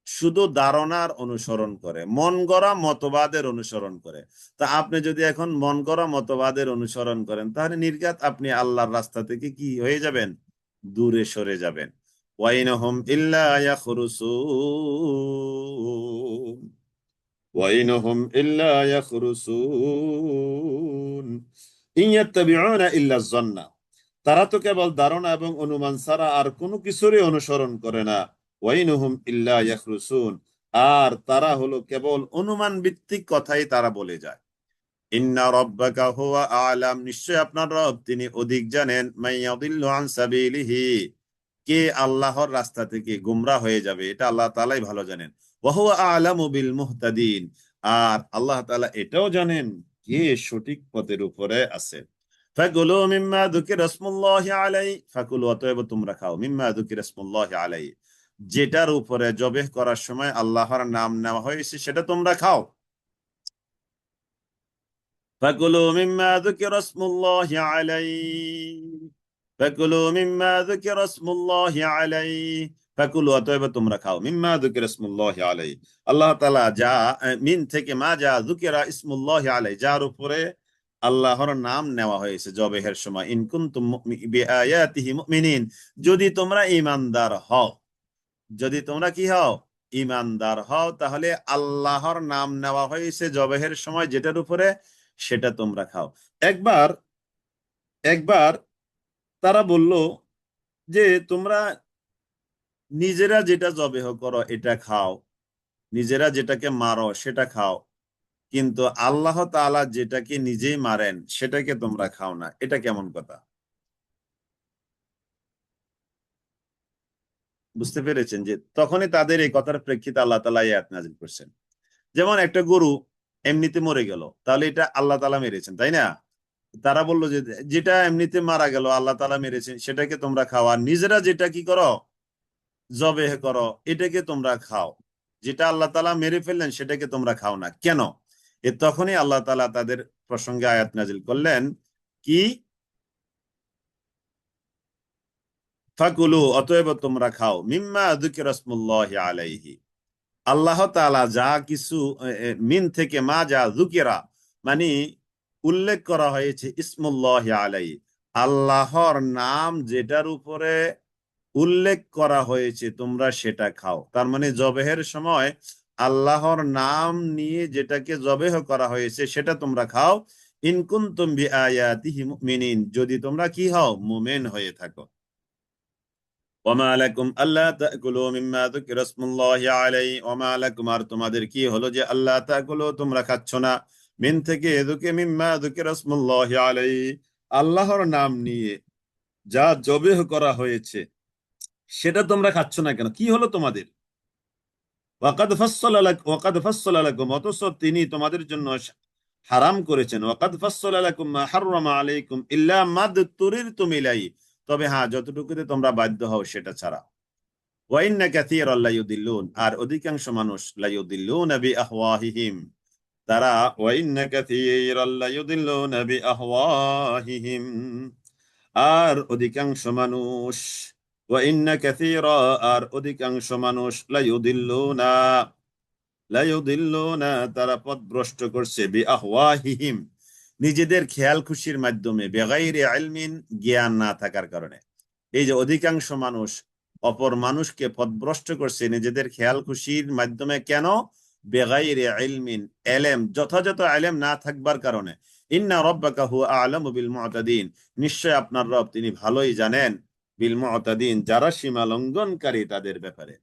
Speaker 2: শুধু ধারণার অনুসরণ করে, মন গড়া মতবাদের অনুসরণ করে। তা আপনি যদি এখন মন গড়া মতবাদের অনুসরণ করেন, তাহলে নির্ঘাত আপনি আল্লাহর রাস্তা থেকে কি হয়ে যাবেন? দূরে সরে যাবেন। ওয়াইনহুম ইল্লা ইয়াখরুসুন, ওয়াইনহুম ইল্লা ইয়াখরুসুন ইয়াত্তাবিউনা ইল্লা যন্না, তারা তো কেবল ধারণা এবং অনুমান ছাড়া আর কোনো কিছুরই অনুসরণ করে না। ওয়াইনহুম ইল্লা ইয়াখরুসুন, আর তারা হলো কেবল অনুমান ভিত্তিক কথাই তারা বলে যায়। ইন্না রাব্বাকা হুয়া আ'লাম, নিশ্চয় আপনার রব তিনি অধিক জানেন, মাইয়াদিল্লু আন সাবিলিহি, কে আল্লাহর রাস্তা থেকে গোমরা হয়ে যাবে, এটা আল্লাহ তাআলাই ভালো জানেন। ওয়া হুয়া আ'লামু বিল মুহতাদিন, আর আল্লাহ তাআলা এটাও জানেন কে সঠিক পথের উপরে আছে। ফাকুলু মিম্মা যুকিরা ইসমুল্লাহি আলাইহি, ফাকুলু, অতএব তোমরা খাও, মিম্মা যুকিরা ইসমুল্লাহি আলাইহি, যেটার উপরে জবেহ করার সময় আল্লাহর নাম নেওয়া হয়েছে সেটা তোমরা খাও। فكلوا مما ذكر اسم الله عليه فكلوا مما ذكر اسم الله عليه فكلوا, অতএব তোমরা খাও, মিম্মা যুকিরা ইসমুল্লাহি আলাইহি, আল্লাহ তাআলা যা মিন থেকে মা যা যুকিরা ইসমুল্লাহি আলাইহি, যার উপরে আল্লাহর নাম নেওয়া হয়েছে জবেহের সময়। ইন কুনতুম বিআয়াতিহি মুমিনিন, যদি তোমরা ঈমানদার হও, যদি তোমরা কি হও? ঈমানদার হও, তাহলে আল্লাহর নাম নেওয়া হয়েছে জবেহের সময় যেটার উপরে, সেটা তোমরা খাও। একবার একবার তারা বলল যে তোমরা নিজেরা যেটা জবেহ করো এটা খাও, নিজেরা যেটাকে মারো সেটা খাও, কিন্তু আল্লাহ তাআলা যেটাকে নিজেই মারেন সেটাকে তোমরা খাও না, এটা কেমন কথা? বুঝতে পেরেছেন? যে তখনই তাদের এই কথার প্রেক্ষিতে আল্লাহ তাআলা এই আয়াত নাযিল করছেন। যেমন একটা গরু এমনিতে মরে গেল, তাহলে এটা আল্লাহ তাআলা মেরেছেন, তাই না? তারা বললো যে যেটা এমনিতে মারা গেল আল্লাহ তাআলা মেরেছেন সেটাকে তোমরা খাও, আর নিজেরা যেটা কি করো? জবেহ করো, এটাকে তোমরা খাও। যেটা আল্লাহ তাআলা মেরে ফেললেন সেটাকে তোমরা খাও না কেন? তখনই আল্লাহ তাআলা তাদের প্রসঙ্গে আয়াত নাজিল করলেন কি? ফাকুলু, অতএব তোমরা খাও, মিম্মা যুকিরা ইসমুল্লাহি আলাইহি, আল্লাহ তাআলা যা কিছু মিন থেকে মা যা যুকিরা, মানে উল্লেখ করা হয়েছে, ইসমুল্লাহি আলাইহি, আল্লাহর নাম যেটার উপরে উল্লেখ করা হয়েছে তোমরা সেটা খাও। তার মানে জবেহের সময় আল্লাহর নাম নিয়ে যেটাকে জবেহ করা হয়েছে সেটা তোমরা খাও। ইন কুনতুম বিআয়াতিহি মুমিনিন, যদি তোমরা কি হও? মুমিন হয়ে থাকো। ওয়ামা লাকুম আল্লা তাকুলু মিম্মা যুকিরা ইসমুল্লাহি আলাইহি, ওয়ামা লাকুম, আর তোমাদের কি হলো যে আল্লাহ তাকুলু, তোমরা খাচ্ছ না, মিন থেকে মিম্মা যুকিরা ইসমুল্লাহি আলাইহি, আল্লাহর নাম নিয়ে যা জবেহ করা হয়েছে সেটা তোমরা খাচ্ছ না কেন? কি হলো তোমাদের? ওয়াকাদ ফাসসালা লাকুম, অতঃ তিনি তোমাদের জন্য হারাম করেছেন। ওয়াকাদ ফাসসালা লাকুম মা হাররামা আলাইকুম ইল্লা মা তুরিরতুম ইলাইহি, তবে হ্যাঁ, যতটুকুতে তোমরা বাধ্য হও সেটা ছাড়া। ওয়া ইন্না কাসীরাল লা ইউদিল্লুন, আর অধিকাংশ মানুষ লা ইউদিল্লুনা বিআহওয়াহিহিম, তারা ওয়া ইন্না কাসীরাল লা ইউদিল্লুনা বিআহওয়াহিহিম, আর অধিকাংশ মানুষ, ওয়া ইন্না কাসীরা, আর অধিকাংশ মানুষ, লা ইউদিল্লুনা, তারা পথভ্রষ্ট করছে, বিআহওয়াহিহিম, নিজেদের খেয়াল খুশির মাধ্যমে, বেগাইরি ইলমিন, জ্ঞান না থাকার কারণে। এই যে অধিকাংশ মানুষ অপর মানুষকে পথভ্রষ্ট করছে নিজেদের খেয়াল খুশির মাধ্যমে, কেন? বেগাইরি ইলমিন, এলেম যথাযথ এলেম না থাকবার কারণে। ইন্না রাব্বাকা হুয়া আ'লামু বিল মু'তাদিন, নিশ্চয় আপনার রব তিনি ভালোই জানেন বিল মু'তাদিন, যারা সীমা লঙ্ঘনকারী তাদের ব্যাপারে।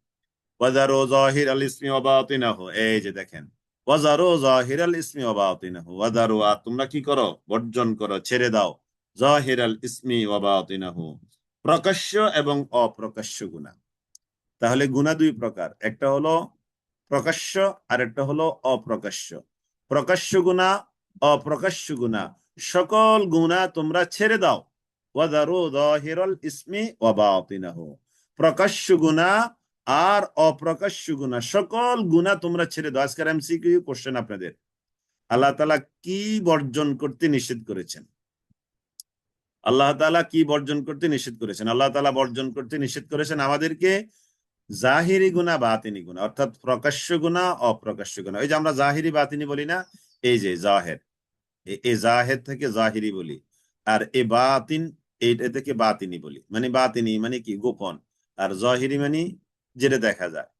Speaker 2: ওয়াজারু যাহিরাল ইসমি ওয়া বাতিনাহু, এই যে দেখেন, ওয়াজারু যাহিরাল ইসমি ওয়া বাতিনাহু, ওয়াজারু, তোমরা কি করো, বর্জন করো, ছেড়ে দাও, যাহিরাল ইসমি ওয়া বাতিনাহু, প্রকাশ্য এবং অপ্রকাশ্য গুনাহ। তাহলে গুনাহ দুই প্রকার, একটা হলো প্রকাশ্য আর একটা হলো অপ্রকাশ্য। প্রকাশ্য গুনাহ, অপ্রকাশ্য গুনাহ, সকল গুনাহ তোমরা ছেড়ে দাও। ওয়াজারু যাহিরাল ইসমি ওয়া বাতিনাহু, প্রকাশ্য গুনাহ আর অপ্রকাশ্য গুনাহ, সকল গুনাহ তোমরা ছেড়ে দাও। আজকের এমসিকিউ কোশ্চেন আপনাদের, আল্লাহ তাআলা কি বর্জন করতে নিষেধ করেছেন? আল্লাহ তাআলা কি বর্জন করতে নিষেধ করেছেন? আল্লাহ তাআলা বর্জন করতে নিষেধ করেছেন আমাদেরকে জাহিরি গুনাহ, বাতিনি গুনাহ, অর্থাৎ প্রকাশ্য গুনাহ, অপ্রকাশ্য গুনাহ। এই যে আমরা জাহিরি বাতিনি বলি না, এই যে জাহের, এই জাহের থেকে জাহিরি বলি, আর এ বাতিন, এইটা থেকে বাতিনি বলি। মানে বাতিনি মানে কি, গোপন, আর জাহিরি মানে যেটা দেখা যায়।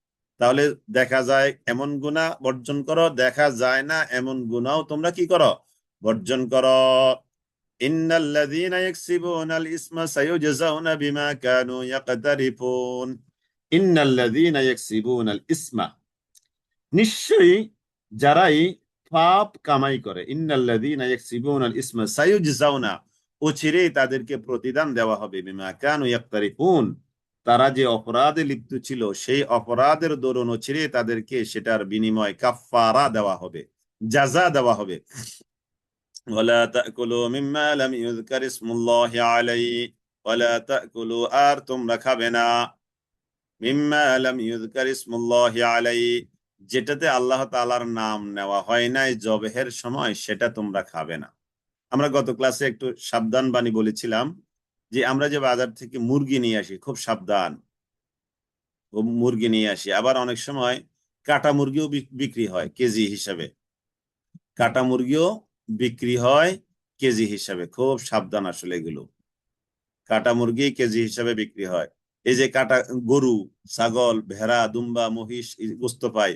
Speaker 2: তাহলে দেখা যায় এমন গুনাহ বর্জন করো, দেখা যায় না এমন গুনাহও তোমরা কি করো, বর্জন করো। ইন্নাল্লাযীনা ইয়াকসিবুনাল ইসমা সায়ুজজাউনা বিমা কানু ইয়াকতারিফুন। ইন্নাল্লাযীনা ইয়াকসিবুনাল ইসমা, নিশ্চয়ই যারাই পাপ কামাই করে, ইন্নাল্লাযীনা ইয়াকসিবুনাল ইসমা সায়ুজজাউনা, অচিরেই তাদেরকে প্রতিদান দেওয়া হবে, বিমা কানু ইয়াকতারিফুন, তারা যে অপরাধে লিপ্ত ছিল সেই অপরাধের দরুন অচিরেই তাদেরকে সেটার বিনিময় কাফফারা দেওয়া হবে, জাযা দেওয়া হবে। ওয়ালা তাকুলু মিম্মা লাম ইউযকার ইসমুল্লাহি আলাইহি, ওয়ালা তাকুলু, আর তোমরা খাবে না, মিম্মা লাম ইউযকার ইসমুল্লাহি আলাইহি, যেটাতে আল্লাহ তাআলার নাম নেওয়া হয় নাই জবেহের সময়, সেটা তোমরা খাবে না। আমরা গত ক্লাসে একটু সাবধান বাণী বলেছিলাম যে আমরা যে বাজার থেকে মুরগি নিয়ে আসি, খুব সাবধান, মুরগি নিয়ে আসি। আবার অনেক সময় কাটা মুরগিও বিক্রি হয় কেজি হিসাবে, কাটা মুরগিও বিক্রি হয় কেজি হিসাবে, খুব সাবধান আসলে এগুলো। কাটা মুরগি কেজি হিসাবে বিক্রি হয়। এই যে কাটা গরু, ছাগল, ভেড়া, দুম্বা, মহিষ গোস্ত পায়,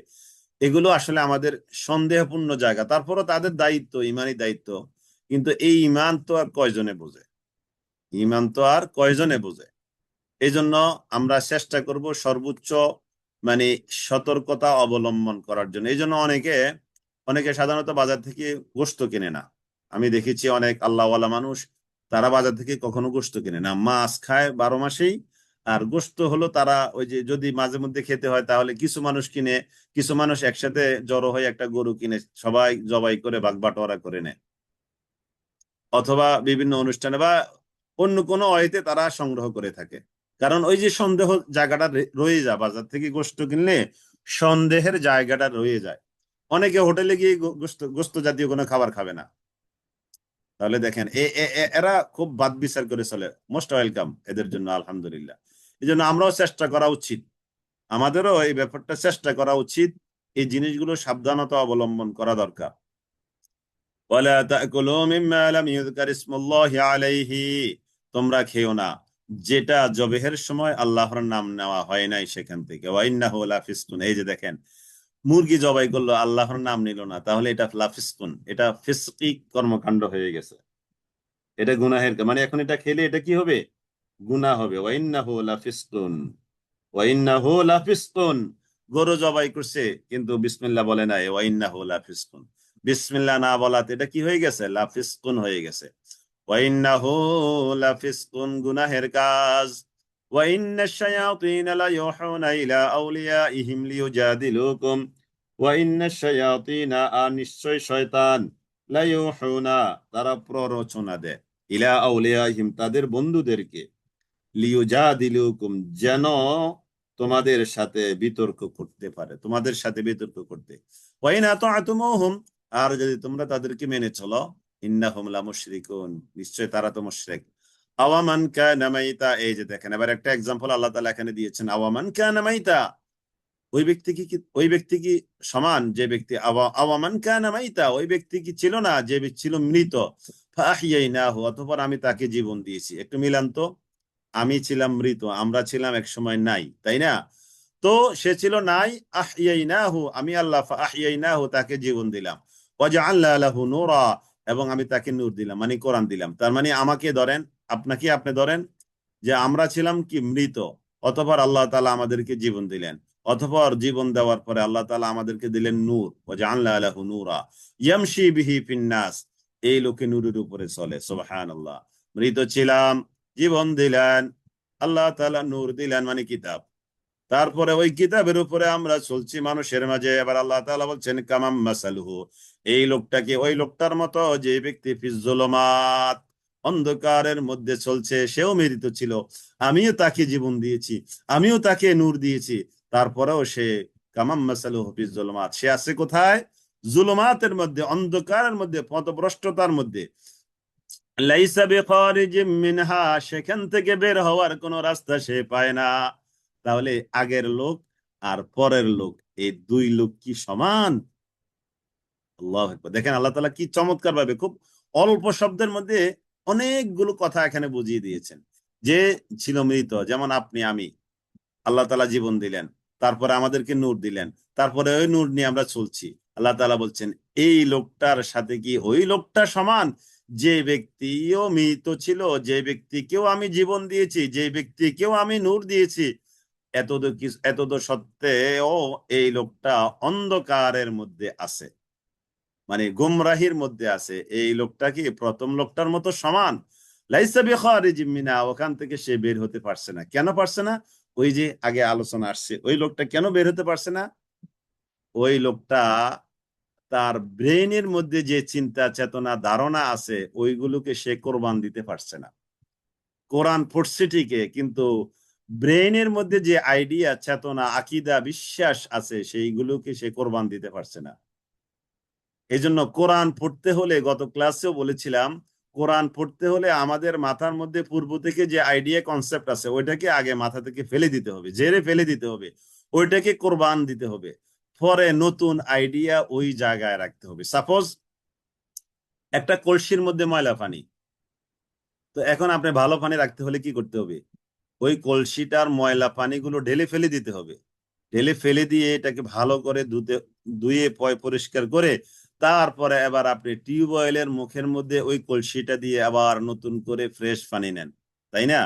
Speaker 2: এগুলো আসলে আমাদের সন্দেহপূর্ণ জায়গা। তারপরও তাদের দায়িত্ব, ইমানি দায়িত্ব, কিন্তু এই ইমান তো আর কয়জনে বোঝে, ইমান তো আর কয়জনে বোঝে। এই জন্য আমরা চেষ্টা করব সর্বোচ্চ মানে সতর্কতা অবলম্বন করার জন্য। এই জন্য অনেকে অনেকে সাধারণত বাজার থেকে গোশত কিনে না। আমি দেখেছি অনেক আল্লাহওয়ালা মানুষ, তারা বাজার থেকে কখনো গোশত কিনে না, মাছ খায় 12 মাসেই। আর গোশত হলো তারা ওই যে যদি মাঝে মধ্যে খেতে হয় তাহলে কিছু মানুষ কিনে, কিছু মানুষ একসাথে জড়ো হয়ে একটা গরু কিনে সবাই জবাই করে ভাগ বাটোয়ারা করে নেয়, অথবা বিভিন্ন অনুষ্ঠানে বা অন্য কোনো ওয়েতে তারা সংগ্রহ করে থাকে। কারণ ওই যে সন্দেহ জায়গাটা রয়ে যায়, বাজার থেকে গোশত কিনলে সন্দেহের জায়গাটা রয়ে যায়। অনেকে হোটেলে গিয়ে গোশত গোশত জাতীয় কোনো খাবার খাবে না। তাহলে দেখেন এরা খুব বাদ বিচার করে চলে, মোস্ট ওয়েলকাম এদের জন্য, আলহামদুলিল্লাহ। এই জন্য আমরাও চেষ্টা করা উচিত, আমাদেরও এই ব্যাপারটা চেষ্টা করা উচিত, এই জিনিসগুলো সাবধানতা অবলম্বন করা দরকার। ওয়ালা তাকুলু মিম্মা লাম ইউযকার ইসমুল্লাহি আলাইহি, তোমরা খেও না যেটা জবেহের সময় আল্লাহর নাম নেওয়া হয় নাই সেখান থেকে। ওয়া ইন্নাহু লাফিসকুন, এই যে দেখেন মুরগি জবাই করলো, আল্লাহর নাম নিল না, তাহলে এটা লাফিসকুন, এটা ফিসকি কর্মকাণ্ড হয়ে গেছে, এটা গুনাহের মানে এখন এটা খেলে এটা কি হবে, গুনাহ হবে। ওয়া ইন্নাহু লাফিসকুন, ওয়া ইন্নাহু লাফিসকুন, গরু জবাই করছে কিন্তু বিসমিল্লাহ বলে নাই, ওয়া ইন্নাহু লাফিসকুন, বিসমিল্লাহ না বলাতে এটা কি হয়ে গেছে, লাফিসকুন হয়ে গেছে। ওয়া ইন্নাহু লাফিসকুন, গুনাহের কাজ। ওয়া ইন্নাশ শায়াতিন লা ইউহুনা ইলা আউলিয়াইহিম লিইউজাদিলুকুম, ওয়া ইন্নাশ শায়াতিন, নিশ্চয় শয়তান, লা ইউহুনা, তারা প্ররোচনা দেয়, ইলা আউলিয়াইহিম, তাদের বন্ধুদেরকে, লিইউজাদিলুকুম, যেন তোমাদের সাথে বিতর্ক করতে পারে, তোমাদের সাথে বিতর্ক করতে। ওয়া ইন আতা'তুমুহুম, আর যদি তোমরা তাদেরকে মেনে চলো, ইন্নাহুম লামুশরিকুন, নিশ্চয় তারা তো মুশরিক। আওয়ামান কানা মাইতা, এই যে দেখেন এবার একটা এক্সাম্পল আল্লাহ তাআলা এখানে দিয়েছেন, আওয়ামান কানা মাইতা, ওই ব্যক্তি কি সমান যে ব্যক্তি, আওয়ামান কানা মাইতা, ওই ব্যক্তি কি ছিল না যে ব্যক্তি ছিল মৃত, ফাহিয়াইনাহু, অতঃপর আমি তাকে জীবন দিয়েছি। একটু মিলান তো, আমি ছিলাম মৃত, আমরা ছিলাম এক সময় নাই, তাই না? তো তো সে ছিল নাই, আহইয়াইনাহু, আমি আল্লাহ আহইয়াইনাহু, তাকে জীবন দিলাম, ওয়াজআলনা লাহু নূরা, এবং আমি তাকে নূর দিলাম, মানে কোরআন দিলাম। তার মানে আমাকে ধরেন, আপনাকে আপনি ধরেন যে আমরা ছিলাম কি মৃত, অতঃপর আল্লাহ তাআলা আমাদেরকে জীবন দিলেন, অতঃপর জীবন দেওয়ার পরে আল্লাহ তাআলা আমাদেরকে দিলেন নূর, ওয়াজআলনা লাহু নূরা ইয়ামশি বিহি ফিন্নাস, এই লোকে নূরের উপরে চলে। সুবহানাল্লাহ। মৃত ছিলাম, জীবন দিলেন, আল্লাহ তাআলা নূর দিলেন, মানে কিতাব। তারপরে ওই কিতাবের উপরে আমরা চলছি মানুষের মাঝে। এবার আল্লাহ তাআলা বলছেন কামাম মাসালুহু, এই লোকটাকে ওই লোকটার মতো যে ব্যক্তি ফিজ্জুলুমাত, অন্ধকারের মধ্যে চলছে, সেও মৃত ছিল, আমিও তাকে জীবন দিয়েছি, আমিও তাকে নূর দিয়েছি, তারপরেও সে কামাম মাসালুহু ফিজ্জুলুমাত, সে আছে কোথায়? জুলুমাতের মধ্যে, অন্ধকারের মধ্যে, পথভ্রষ্টতার মধ্যে। লাইসা বিখারিজিম মিনহা, সেখান থেকে বের হওয়ার কোনো রাস্তা সে পায় না। তাহলে আগের লোক আর পরের লোক, এই দুই লোক কি সমান? আল্লাহু আকবার। দেখেন আল্লাহ তাআলা কি চমৎকার ভাবে খুব অল্প শব্দের মধ্যে অনেকগুলো কথা এখানে বুঝিয়ে দিয়েছেন। যে ছিল মৃত, যেমন আপনি আমি, আল্লাহ তাআলা জীবন দিলেন, তারপরে আমাদেরকে নূর দিলেন, তারপরে ওই নূর নিয়ে আমরা চলছি। আল্লাহ তাআলা বলছেন এই লোকটার সাথে কি ওই লোকটা সমান, যে ব্যক্তিও মৃত ছিল, যে ব্যক্তিকেও আমি জীবন দিয়েছি, যে ব্যক্তিকেও আমি নূর দিয়েছি, এতদ সত্ত্বেও এই লোকটা অন্ধকারের মধ্যে আছে, মানে গুমরাহির মধ্যে আছে। এই লোকটা কি প্রথম লোকটার মতো সমান? লাইসা বিখারিজিম মিনহা, ওখান থেকে সে বের হতে পারছে না। কেন পারছে না? ওই যে আগে আলোচনা আসছে, ওই লোকটা কেন বের হতে পারছে না? ওই লোকটা তার ব্রেনের মধ্যে যে চিন্তা চেতনা ধারণা আছে, ওইগুলোকে সে কোরবান দিতে পারছে না। কোরআন পড়ছে ঠিকই, কিন্তু ব্রেনের মধ্যে যে আইডিয়া, চেতনা, আকীদা, বিশ্বাস আছে, সেইগুলোকে সে কোরবান দিতে পারছে না। এই জন্য কোরআন পড়তে হলে, গত ক্লাসেও বলেছিলাম, কোরআন পড়তে হলে আমাদের মাথার মধ্যে পূর্ব থেকে যে আইডিয়া কনসেপ্ট আছে, ওইটাকে আগে মাথা থেকে ফেলে দিতে হবে, জেরে ফেলে দিতে হবে, ওইটাকে কোরবান দিতে হবে, পরে নতুন আইডিয়া ওই জায়গায় রাখতে হবে। সাপোজ একটা কলসির মধ্যে ময়লা পানি, তো এখন আপনি ভালো পানি রাখতে হলে কি করতে হবে? ওই কলসিটার ময়লা পানিগুলো ঢেলে ফেলে দিতে হবে, ঢেলে ফেলে দিয়ে এটাকে ভালো করে ধুয়ে পরিষ্কার করে, তারপরে এবার আপনি টিউবওয়েলের মুখের মধ্যে ওই কলসিটা দিয়ে আবার নতুন করে ফ্রেশ পানি নেন, তাই না?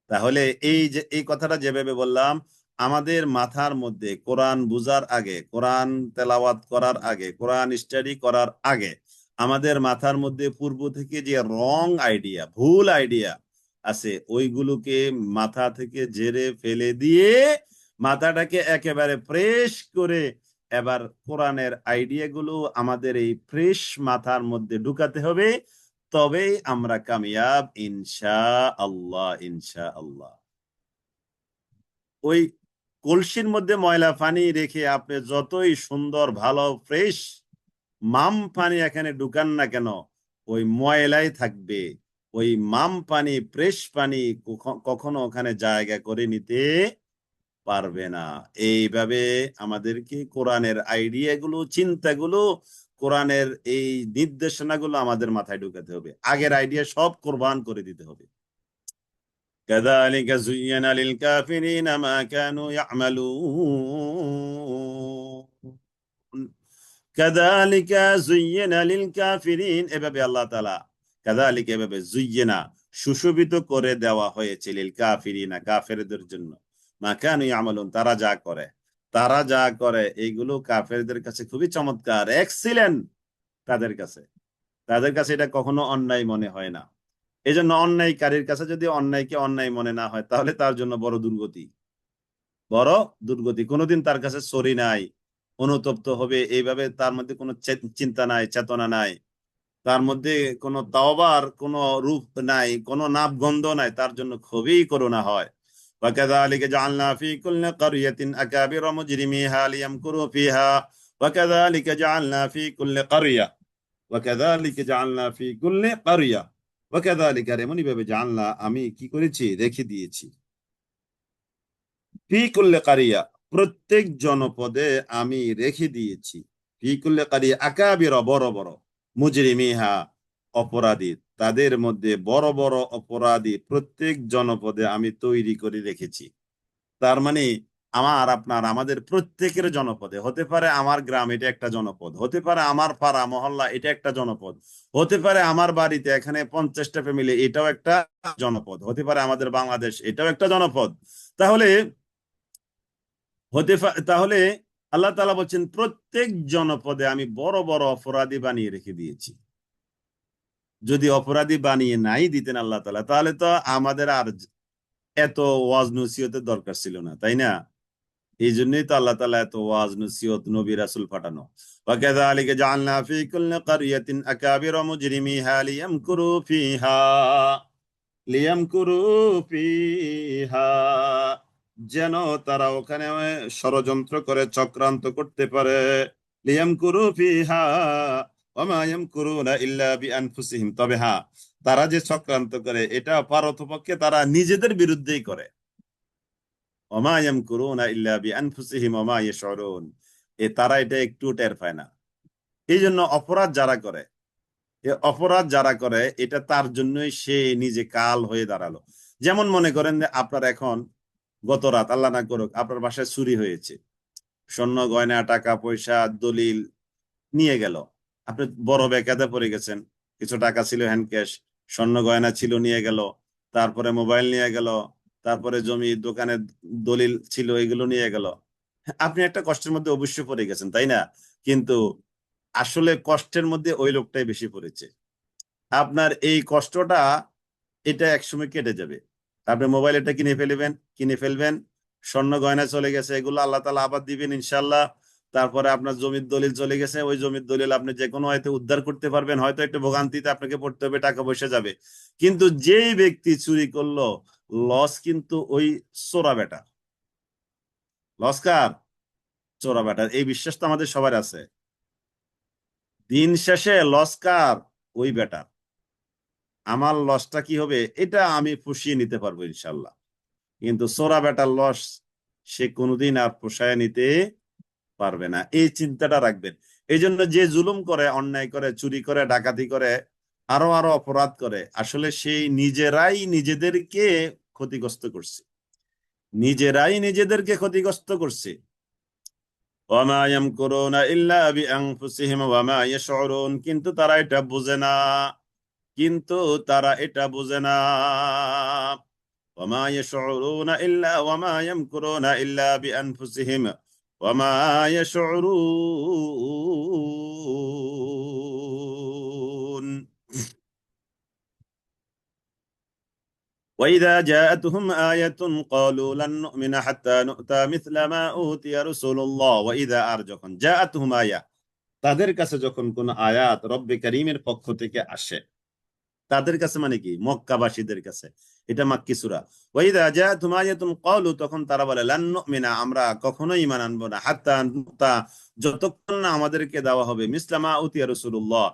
Speaker 2: তাহলে এই যে এই কথাটা যেভাবে বললাম, আমাদের মাথার মধ্যে কোরআন বুঝার আগে, কোরআন তেলাওয়াত করার আগে, কোরআন স্টাডি করার আগে, আমাদের মাথার মধ্যে পূর্ব থেকে যে রং আইডিয়া, ভুল আইডিয়া আছে, ওইগুলোকে মাথা থেকে ঝেড়ে ফেলে দিয়ে মাথাটাকে একেবারে ফ্রেশ করে এবার কোরআনের আইডিয়া গুলো আমাদের এই ফ্রেশ মাথার মধ্যে ঢুকাতে হবে। তবেই আমরা কামিয়াব, ইনশা আল্লাহ, ইনশা আল্লাহ। ওই কলসির মধ্যে ময়লা পানি রেখে আপনি যতই সুন্দর ভালো ফ্রেশ মাম পানি এখানে ঢুকান না কেন, ওই ময়লাই থাকবে। ওই মাম পানি, ফ্রেশ পানি কখনো ওখানে জায়গা করে নিতে পারবে না। এইভাবে আমাদেরকে কোরআনের আইডিয়াগুলো, চিন্তাগুলো, কোরআনের এই নির্দেশনাগুলো আমাদের মাথায় ঢুকাতে হবে। আগের আইডিয়া সব কোরবান করে দিতে হবে। كذلك زين للكافرين ما كانوا يعملون। কাযালিকা যুয়্যিনা লিল কাফিরিন, এভাবে আল্লাহ তাআলা কাযালিকা, এভাবে যুয়্যিনা, সুশোভিত করে দেওয়া হয়েছে, লিল কাফিরিনা, কাফেরদের জন্য, মা কানু ইয়ামালুন, তারা যা করে, তারা যা করে এইগুলো কাফেরদের কাছে খুবই চমৎকার, এক্সিলেন্ট। তাদের কাছে, তাদের কাছে এটা কখনো অন্যায় মনে হয় না। এই জন্য অন্যায়কারীর কাছে যদি অন্যায়কে অন্যায় মনে না হয়, তাহলে তার জন্য বড় দুর্গতি, বড় দুর্গতি। কোনোদিন তার কাছে সরি নাই, অনুতপ্ত হবে, এইভাবে তার মধ্যে কোনো চিন্তা নাই, চেতনা নাই, তার মধ্যে কোনো তাওবার কোনো রূপ নাই, কোনো নাভ গন্ধ নাই, তার জন্য খুবই করুণা হয়। وكذلك جعلنا في كل قرية أكابر مجرميها ليمكروا فيها وكذلك جعلنا في كل قرية وكذلك جعلنا في كل قرية وكذلك এমনই ভাবে জানলা, আমি কি করেছি, রেখে দিয়েছি, ফি কুল্লি কারিয়া, প্রত্যেক জনপদে আমি রেখে দিয়েছি, ফি কুল্লি কারিয়া আকাবিরা, বড় বড়, মুজরিমিহা, অপরাধী, তাদের মধ্যে বড় বড় অপরাধী প্রত্যেক জনপদে আমি তৈরি করে রেখেছি। তার মানে আমার আপনার আমাদের প্রত্যেকের জনপদে, হতে পারে আমার গ্রাম এটা একটা জনপদ, হতে পারে আমার পাড়া মহল্লা এটা একটা জনপদ, হতে পারে আমার বাড়িতে এখানে 50টা ফ্যামিলি এটাও একটা জনপদ, হতে পারে আমাদের বাংলাদেশ এটাও একটা জনপদ। তাহলে তাহলে আল্লাহ তাআলা বলছেন প্রত্যেক জনপদে আমি বড় বড় অপরাধী বানিয়ে রেখে দিয়েছি। যদি অপরাধী বানিয়ে নাই দিতেন আল্লাহ তাআলা, তাহলে তো আমাদের আর এত ওয়াজ নসিহতের দরকার ছিল না, তাই না? এই জন্যই তো আল্লাহ তাআলা এত ওয়াজ নসিহত নবী রাসূল পাঠানো। ওয়াকাযালিকা জাআলনা ফী কুল্লি ক্বরিয়াতিন আকাবিরা মুজরিমিহা লিয়ামকুরু ফিহা, যেন তারা ওখানে ষড়যন্ত্র করে চক্রান্ত করতে পারে। লিয়ামকুরু ফিহা ওয়া মা ইয়ামকুরুনা ইল্লা বিআনফুসিহিম, তবে হ্যাঁ, তারা যে চক্রান্ত করে এটা পারতপক্ষে তারা নিজেদের বিরুদ্ধেই করে। ওয়া মা ইয়ামকুরুনা ইল্লা বিআনফুসিহিম ওয়া মা ইয়াশউরুন, তারা এটা একটু টের পায় না। এই জন্য অপরাধ যারা করে, অপরাধ যারা করে এটা তার জন্যই সে নিজে কাল হয়ে দাঁড়ালো। যেমন মনে করেন যে আপনার এখন গত রাত আল্লাহ না করুক আপনার বাসায় চুরি হয়েছে, স্বর্ণ গয়না টাকা পয়সা দলিল নিয়ে গেল, আপনি বড় বেকায়দা পড়ে গেছেন। কিছু টাকা ছিল হ্যান্ড ক্যাশ, স্বর্ণ গয়না ছিল নিয়ে গেল, তারপরে মোবাইল নিয়ে গেল, তারপরে জমি দোকানের দলিল ছিল এগুলো নিয়ে গেল। আপনি একটা কষ্টের মধ্যে অবশ্যই পড়ে গেছেন, তাই না? কিন্তু আসলে কষ্টের মধ্যে ওই লোকটাই বেশি পড়েছে। আপনার এই কষ্টটা এটা একসময় কেটে যাবে। আপনি মোবাইল এটা কিনে ফেলবেন, স্বর্ণ গয়না চলে গেছে, এগুলো আল্লাহ তাআলা আবার দিবেন ইনশাল্লাহ। তারপরে আপনার জমির দলিল চলে গেছে, ওই জমির দলিল আপনি যে কোনো হয়তো উদ্ধার করতে পারবেন, হয়তো একটা ভোগান্তিতে আপনাকে পড়তে হবে, টাকা পয়সা যাবে। কিন্তু যেই ব্যক্তি চুরি করলো, লস কিন্তু ওই চোরা বেটা। লস কার? চোরা বেটার। এই বিশ্বাস তো আমাদের সবার আছে। দিন শেষে লস কার? ওই বেটা। আমার লসটা কি হবে এটা আমি পুষিয়ে নিতে পারবো ইনশাল্লাহ, কিন্তু চোরা বেটার লস সে কোনোদিন আর পোষায় নিতে পারবে না। এই চিন্তাটা রাখবেন। এই জন্য যে জুলুম করে, অন্যায় করে, চুরি করে, ডাকাতি করে, আরো আরো অপরাধ করে, আসলে সেই নিজেরাই নিজেদেরকে ক্ষতিগ্রস্ত করছে, নিজেরাই নিজেদেরকে ক্ষতিগ্রস্ত করছে। ওয়ামা ইয়ামকুরুনা ইল্লা বিআনফুসিহিম ওয়া মা ইয়াশউরুন, কিন্তু তারা এটা বোঝে না, কিন্তু তারা এটা বোঝে না। ওয়ামা ইয়াশউরুনা ইল্লা ওয়ামা ইয়ামকুরুনা ইল্লা বিআনফুসিহিম ওয়ামা ইয়াশউরুন। وإذا جاءتهم آية قالوا لن نؤمن حتى نؤتى مثل ما أوتي رسول الله وإذا যখন جاءتهم آية, তাদের কাছে যখন কোন আয়াত রব্বে কারীমের পক্ষ থেকে আসে, তাদের কাছে মানে কি? মক্কাবাসীদের কাছে। এটা মাক্কি সূরা। ওয়াইদা জাআতুম আয়াতুন ক্বালু, তখন তারা বলে লান নুমিনা, আমরা কখনোই ঈমান আনবো না, হাত্তা নুতা, যতক্ষণ না আমাদেরকে দেওয়া হবে মিসলামা উতিয়া রাসূলুল্লাহ,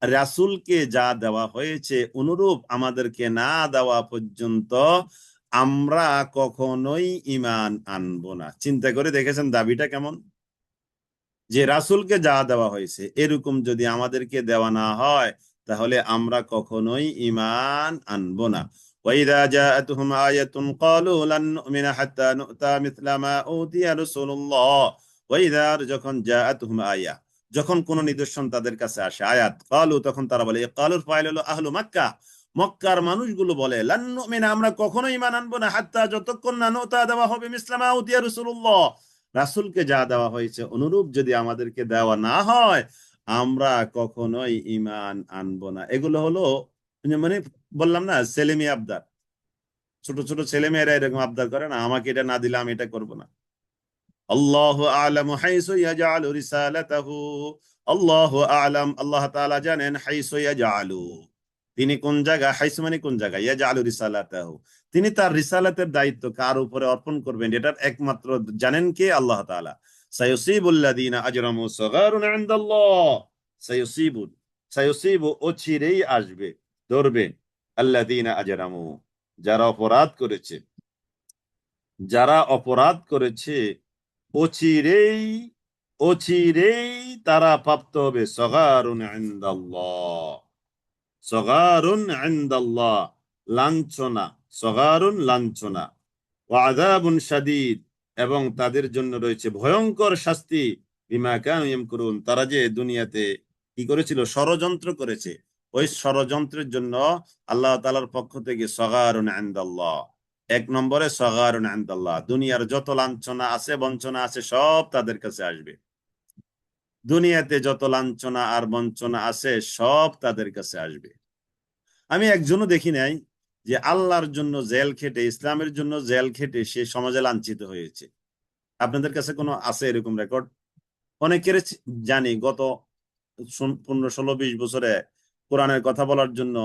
Speaker 2: রাসূলকে যা দেওয়া হয়েছে অনুরূপ আমাদেরকে না দেওয়া পর্যন্ত আমরা কখনোই ঈমান আনবো না। চিন্তা করে দেখেছেন দাবিটা কেমন? যে রাসূলকে যা দেওয়া হয়েছে এরকম যদি আমাদেরকে দেওয়া না হয় তাহলে আমরা কখনোই ঈমান আনবো না। ওয়াইদা জাআতুহুম আয়াতুন ক্বালু লান নুমিনা হাত্তা নুতা মিছলা মা উতিয়া রাসূলুল্লাহ, ওয়াইদা যখন জাআতুহুম আয়া, যখন কোন নিদর্শন তাদের কাছে আসে, আয়াত, ক্বালু তখন তারা বলে, ক্বালুর ফাইল হলো আহলু মক্কা, মক্কার মানুষগুলো বলে, লান নুমিনা আমরা কখনোই ঈমান আনবো না, হাত্তা যতক্ষণ না নুতা দেওয়া হবে মিছলা মা উতিয়া রাসূলুল্লাহ, রাসূলকে যা দেওয়া হয়েছে অনুরূপ যদি আমাদেরকে দেওয়া না হয় আমরা কখনোই ঈমান আনবো না। এগুলো হলো মানে বললাম না ছেলে মেয়ে আবদার। ছোট ছোট ছেলে মেয়েরা এরকম আবদার করে না, আমাকে এটা না দিলে আমি এটা করবো না। আল্লাহু আ'লামু হাইসু ইয়াজআলু রিসালাতাহু, আল্লাহু আ'লাম, আল্লাহ তাআলা জানেন, হাইসু ইয়াজআলু, তিনি কোন জায়গায়, হাইসু মানে কোন জায়গায়, ইয়াজআলু রিসালাতাহু, তিনি তার রিসালাতের দায়িত্ব কার উপরে অর্পণ করবেন এটার একমাত্র জানেন কে? আল্লাহ তাআলা। সায়ুসিবুল্লাযীনা আজরামু সাগারুন ইনদাল্লাহ, সায়ুসিবু, সায়ুসিবু অচিরেই আসবে, ধরবে, আল্লাযীনা আজরামু, যারা অপরাধ করেছে, যারা অপরাধ করেছে অচিরেই, অচিরেই তারা প্রাপ্ত হবে সগারুন ইনদাল্লাহ, সগারুন ইনদাল্লাহ, লাঞ্ছনা, সগারুন লাঞ্ছনা, ওয়া আযাবুন শাদীদ, এবং তাদের জন্য রয়েছে ভয়ঙ্কর শাস্তি বিমা কানু ইয়ামকুরুন, তারা যে দুনিয়াতে কি করেছিল, ষড়যন্ত্র করেছে, ওই ষড়যন্ত্রের জন্য আল্লাহ তাআলার পক্ষ থেকে সগারুন ইনদাল্লাহ, এক নম্বরে সগারুন ইনদাল্লাহ, দুনিয়ার যত লাঞ্ছনা আছে বঞ্চনা আছে সব তাদের কাছে আসবে। দুনিয়াতে যত লাঞ্ছনা আর বঞ্চনা আছে সব তাদের কাছে আসবে। আমি একজনও দেখি নাই যে আল্লাহর জন্য জেল খেটে, ইসলামের জন্য জেল খেটে সে সমাজে লাঞ্ছিত হয়েছে। আপনাদের কাছে কোনো আছে এরকম রেকর্ড? অনেকের জানি গত 15-16-20 বছরে কোরআনের কথা বলার জন্য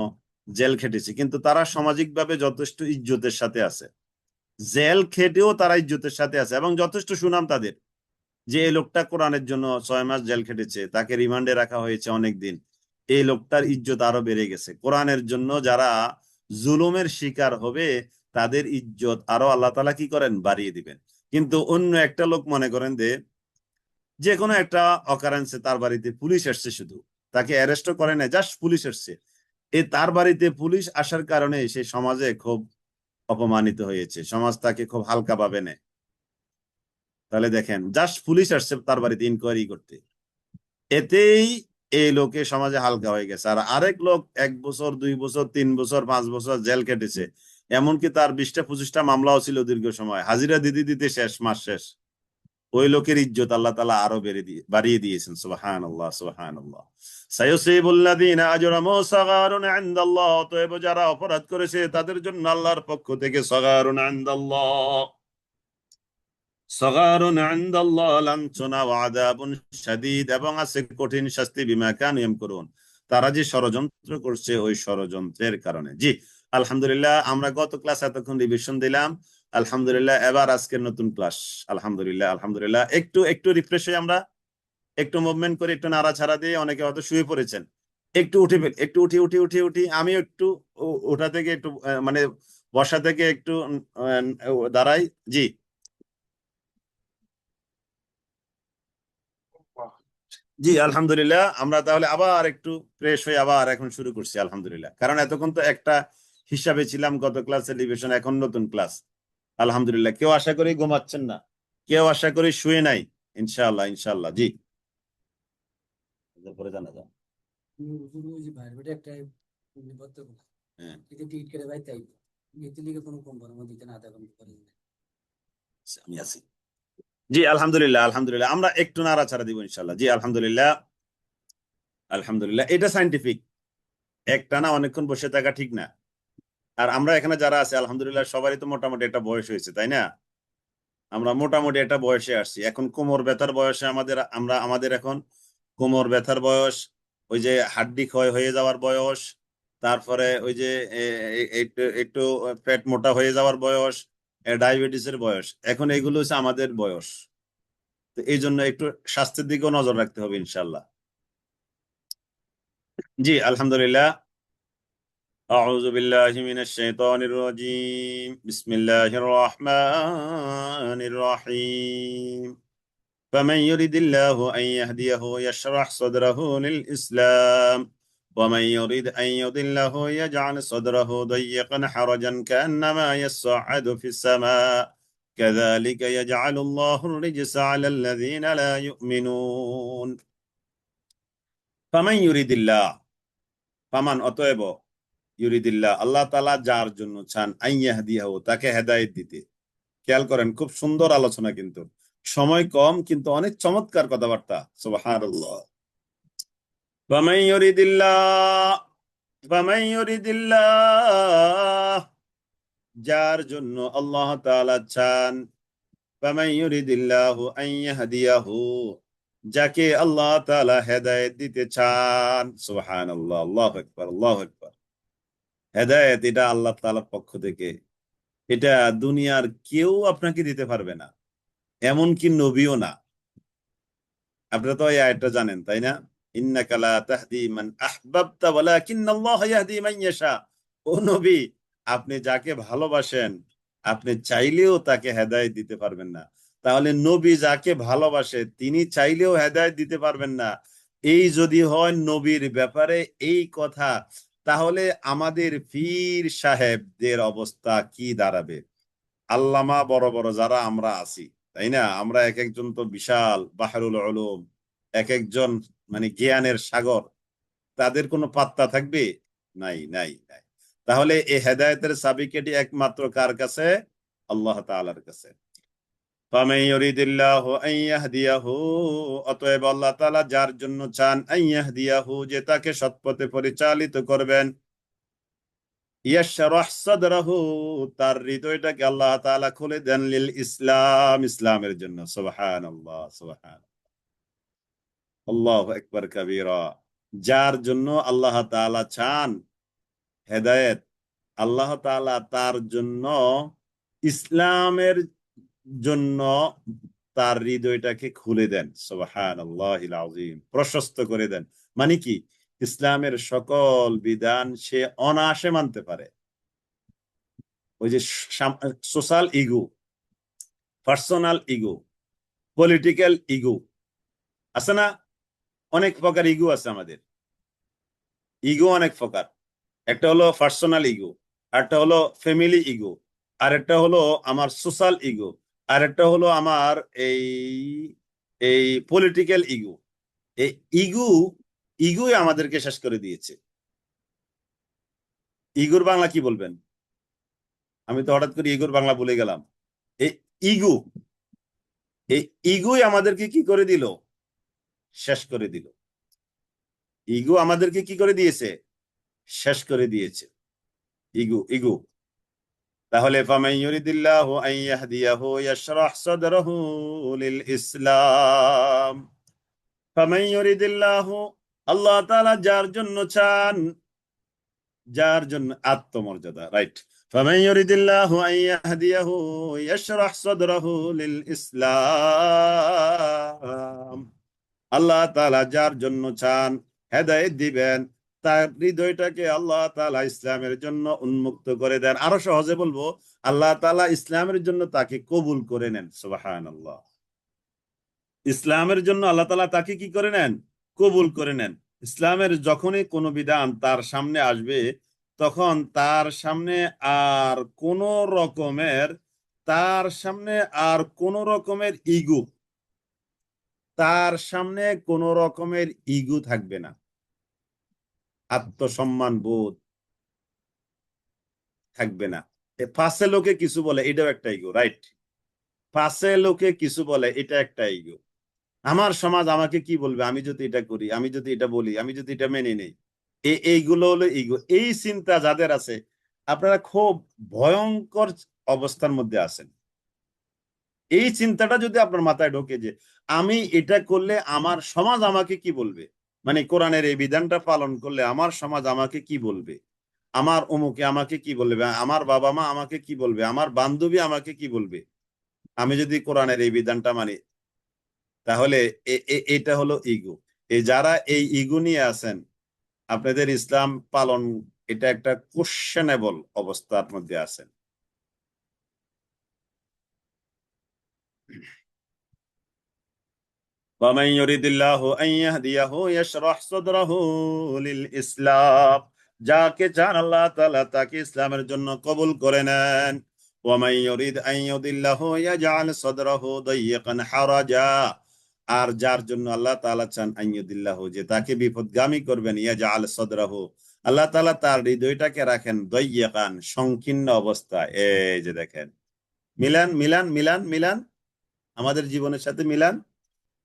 Speaker 2: জেল খেটেছে, কিন্তু তারা সামাজিকভাবে যথেষ্ট ইজ্জতের সাথে আছে, জেল খেটেও তারা ইজ্জতের সাথে আছে এবং যথেষ্ট সুনাম তাদের। যে এই লোকটা কোরআনের জন্য 6 মাস জেল খেটেছে, তাকে রিমান্ডে রাখা হয়েছে অনেক দিন, এই লোকটার ইজ্জত আরো বেড়ে গেছে। কোরআনের জন্য যারা জুলুমের শিকার হবে তাদের ইজ্জত আরো আল্লাহ তাআলা কি করেন, বাড়িয়ে দিবেন। কিন্তু অন্য একটা লোক মনে করেন যে কোনো একটা অকারেন্সে তার বাড়িতে পুলিশ আসছে, শুধু তাকে অ্যারেস্টও করে না, জাস্ট পুলিশ আসছে, তার বাড়িতে পুলিশ আসার কারণে সে সমাজে খুব অপমানিত হয়েছে, সমাজ তাকে খুব হালকা ভাবে নেয়। তাহলে দেখেন, জাস্ট পুলিশ আসছে তার বাড়িতে ইনকোয়ারি করতে, এতেই এই লোকে সমাজে হালকা হয়ে গেছে। আর আরেক লোক 1 বছর 2 বছর 3 বছর 5 বছর জেল কেটেছে, এমনকি তার 20টা 25টা মামলাও ছিল দীর্ঘ সময়, হাজিরা দিতে দিতে শেষ, মাস শেষ। ওই লোকের ইজ্জত আল্লাহ তাআলা আরো বাড়িয়ে দিয়েছেন। সুবহানাল্লাহ, সুবহানাল্লাহ। সায়ুসিবুল্লাযীনা আজরামু সাগারুন ইনদাল্লাহ, অতএব যারা অপরাধ করেছে তাদের জন্য আল্লাহর পক্ষ থেকে সাগারুন ইনদাল্লাহ, সগারুন ইনদাল্লাহ লাঞ্ছনা ওয়া আযাবুন শাদীদ, এবং আছে কঠিন শাস্তি বিমা কানু ইয়ামকুরুন, তারা যে ষড়যন্ত্র করছে ওই ষড়যন্ত্রের কারণে। জি, আলহামদুলিল্লাহ, আমরা গত ক্লাস এতক্ষণ রিভিশন দিলাম, আলহামদুলিল্লাহ। এবার আজকের নতুন ক্লাস, আলহামদুলিল্লাহ, আলহামদুলিল্লাহ। একটু একটু রিফ্রেশ হয়ে আমরা একটু মুভমেন্ট করে, একটু নাড়াচাড়া দিয়ে, অনেকে হয়তো শুয়ে পড়েছেন, একটু উঠে একটু উঠি উঠি উঠি উঠি, আমি একটু ওঠা থেকে একটু মানে বসা থেকে একটু দাঁড়াই। জি, জি, আলহামদুলিল্লাহ। আমরা তাহলে আবার একটু ফ্রেশ হয়ে আবার এখন শুরু করছি, আলহামদুলিল্লাহ। কারণ এতক্ষণ তো একটা হিসাবে ছিলাম গত ক্লাসের ডিভিশন, এখন নতুন ক্লাস। আলহামদুলিল্লাহ, কেউ আশা করি ঘুমাচ্ছেন না, কেউ আশা করি শুয়ে নাই, ইনশাআল্লাহ, ইনশাআল্লাহ। জি, পরে জানা যান। হ্যাঁ, আমি আছি। জি, আলহামদুলিল্লাহ, আলহামদুলিল্লাহ। আমরা একটু নাড়াচাড়া দিব ইনশাআল্লাহ। জি, আলহামদুলিল্লাহ, আলহামদুলিল্লাহ। এটা সাইন্টিফিক, একটানা অনেকক্ষণ বসে থাকা ঠিক না। আর আমরা এখানে যারা আছে আলহামদুলিল্লাহ সবারই তো মোটামুটি একটা বয়স হয়েছে, তাই না? আমরা মোটামুটি একটা বয়সে আসছি, এখন কোমর ব্যথার বয়সে আমাদের এখন কোমর ব্যথার বয়স, ওই যে হাড্ডি ক্ষয় হয়ে যাওয়ার বয়স, তারপরে ওই যে একটু একটু পেট মোটা হয়ে যাওয়ার বয়স, ডায়াবেটিসের বয়স, এখন এগুলো হচ্ছে আমাদের বয়স। তো এই জন্য একটু স্বাস্থ্যের দিকেও নজর রাখতে হবে ইনশাল্লাহ। জি, আলহামদুলিল্লাহ। أعوذ بالله من الشيطان الرجيم، بسم الله الرحمن الرحيم. فمن يرد الله أن يهديه يشرح صدره للإسلام، ومن يريد أن يضله يجعل صدره ضيقا حرجا كأنما يصعد في السماء، كذلك يجعل الله الرجس على الذين لا يؤمنون. فمن يريد الله، ফামান অতএব, ইউরিদিল্লাহ আল্লাহ তাআলা যার জন্য চান, আইয়াহদিয়াহু তাকে হেদায়েত দিতে। খেয়াল করেন, খুব সুন্দর আলোচনা, কিন্তু সময় কম, কিন্তু অনেক চমৎকার কথাবার্তা। সুবহানাল্লাহ। ফামান ইউরিদিল্লাহ, ফামান ইউরিদিল্লাহ, যার জন্য আল্লাহ তাআলা চান, ফামান ইউরিদিল্লাহু আইয়াহদিয়াহু, যাকে আল্লাহ তাআলা হেদায়েত দিতে চান। সুবহানাল্লাহ, আল্লাহু আকবার, আল্লাহু আকবার। হেদায়েত এটা আল্লাহ তাআলার পক্ষ থেকে, এটা দুনিয়ার কেউ আপনাকে দিতে পারবে না, এমনকি নবীও না। আপনারা তো এই আয়াতটা জানেন, তাই না? ইন্নাকা লা তাহদি মান আহবাবতা ওয়ালাকিন্নাল্লাহা ইয়াহদি মান ইয়াশা। ও নবী, আপনি যাকে ভালোবাসেন আপনি চাইলেও তাকে হেদায়েত দিতে পারবেন না। তাহলে নবী যাকে ভালোবাসে তিনি চাইলেও হেদায়েত দিতে পারবেন না, এই যদি হয় নবীর ব্যাপারে এই কথা, তাহলে আমাদের পীর সাহেবদের অবস্থা কি দাঁড়াবে? আল্লামা বড় বড় যারা আমরা আছি, তাই না? আমরা এক একজন তো বিশাল বাহরুল উলুম, এক একজন মানে জ্ঞানের সাগর, তাদের কোনো পাত্তা থাকবে? নাই, নাই, নাই। তাহলে এই হেদায়েতের চাবিকাঠি একমাত্র কার কাছে? আল্লাহ তাআলার কাছে। ফামান ইউরিদিল্লাহু আন ইয়াহদিয়াহু, অতএব আল্লাহ তাআলা যার জন্য চান আন ইয়াহদিয়াহু, যে তাকে সৎপথে পরিচালিত করবেন, ইয়াশরাহ সাদরাহু, তার হৃদয়টাকে আল্লাহ তাআলা খুলে দেন লিল ইসলাম, ইসলামের জন্য। সুবহানাল্লাহ, সুবহান আল্লাহু আকবার কাবীরা। যার জন্য আল্লাহ তাআলা চান হেদায়েত, আল্লাহ তাআলা তার জন্য ইসলামের জন্য তার হৃদয়টাকে খুলে দেন। সুবহানাল্লাহিল আযীম, প্রশস্ত করে দেন। মানে কি? ইসলামের সকল বিধান সে অনায়াসে মানতে পারে। ওই যে social ego, personal ego, political ego আছে না? অনেক প্রকার ইগো আছে আমাদের। ইগো অনেক প্রকার। একটা হলো পার্সোনাল ইগো, একটা হলো ফ্যামিলি ইগো, আর একটা হলো আমার সোশ্যাল ইগো, আর একটা হলো আমার এই এই পলিটিক্যাল ইগো। এই ইগো, ইগোই আমাদেরকে শেষ করে দিয়েছে। ইগোর বাংলা কি বলবেন? আমি তো হঠাৎ করে ইগোর বাংলা বলে গেলাম। এই ইগো, এই ইগোই আমাদেরকে কি করে দিল? শেষ করে দিল। ইগো আমাদেরকে কি করে দিয়েছে? শেষ করে দিয়েছে। Ego, ego. তাহলে ফামান ইউরিদিল্লাহু আন ইয়াহদিয়াহু ইয়াশরাহ সাদরাহু লিল ইসলাম। ফামান ইউরিদিল্লাহু, আল্লাহ তাআলা যার জন্য চান, যার জন্য আত্মমর্যাদা, রাইট। ফামান ইউরিদিল্লাহু আন ইয়াহদিয়াহু ইয়াশরাহ সাদরাহু লিল ইসলাম, আল্লাহ তাআলা যার জন্য চান হেদায়েত দিবেন, তার হৃদয়টাকে আল্লাহ তাআলা ইসলামের জন্য উন্মুক্ত করে দেন। আরো সহজে বলবো, আল্লাহ তাআলা ইসলামের জন্য তাকে কবুল করে নেন। সুবহানাল্লাহ। ইসলামের জন্য আল্লাহ তাআলা তাকে কি করে নেন? কবুল করে নেন। ইসলামের যখনই কোনো বিধান তার সামনে আসবে, তখন তার সামনে আর কোন রকমের, তার সামনে আর কোন রকমের ইগো, তার সামনে কোন রকমের ইগো থাকবে না। আত্মসম্মান বোধ থাকবে না। পাশে লোকে কিছু বলে, এটাও একটা ইগো, রাইট? পাশে লোকে কিছু বলে, এটা একটা ইগো। আমার সমাজ আমাকে কি বলবে আমি যদি এটা করি, আমি যদি এটা বলি, আমি যদি এটা মেনে নেই, এইগুলো হলো ইগো। এই চিন্তা যাদের আছে, আপনারা খুব ভয়ঙ্কর অবস্থার মধ্যে আছেন। এই চিন্তাটা যদি আপনার মাথায় ঢোকে যে আমি এটা করলে আমার সমাজ আমাকে কি বলবে, মানে কোরআনের এই বিধানটা পালন করলে আমার সমাজ আমাকে কি বলবে, আমার অমুকে আমাকে কি বলবে, আমার বাবা মা আমাকে কি বলবে, আমার বান্ধবী আমাকে কি বলবে আমি যদি কোরআনের এই বিধানটা মানি, তাহলে এটা হলো ইগো। এই যারা এই ইগো নিয়ে আছেন, আপনাদের ইসলাম পালন এটা একটা কোশ্চেনেবল অবস্থার মধ্যে আছেন। ومن يريد الله أن يهديه يشرح صدره للإسلام, যাকে চান আল্লাহ তাআলা তাকে ইসলামের জন্য কবুল করে নেন। ومن يريد أن يضله يجعل صدره ضيقا حرجا, আর যার জন্য আল্লাহ তাআলা চান আন ইউদিল্লাহু, যে তাকে বিপদগামী করবেন, ইয়াজআল সাদরাহু, আল্লাহ তাআলা তার হৃদয়টাকে রাখেন দাইয়্যিকান, সংকীর্ণ অবস্থায়। এই যে দেখেন, মিলান মিলান মিলান মিলান, আমাদের জীবনের সাথে মিলান।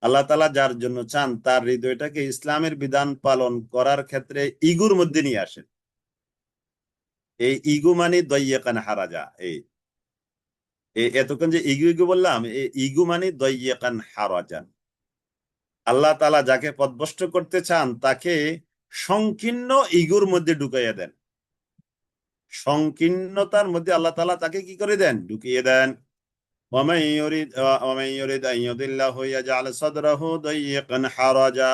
Speaker 2: আল্লাহ তাআলা যার জন্য চান তার হৃদয়টাকে ইসলামের বিধান পালন করার ক্ষেত্রে ইগুর মধ্যে নিয়ে আসেন। এই ইগু মানে দইয়াকান হারাজা। এই এতক্ষণ যে ইগু ইগু বললাম, এই ইগু মানে দইয়াকান হারাজান। আল্লাহ তাআলা যাকে পথভ্রষ্ট করতে চান তাকে সংকীর্ণ ইগুর মধ্যে ঢুকাইয়া দেন। সংকীর্ণতার মধ্যে আল্লাহ তাআলা তাকে কি করে দেন? ঢুকিয়ে দেন। ومن يريد أن يضله يجعل صدره ضيقا حرجا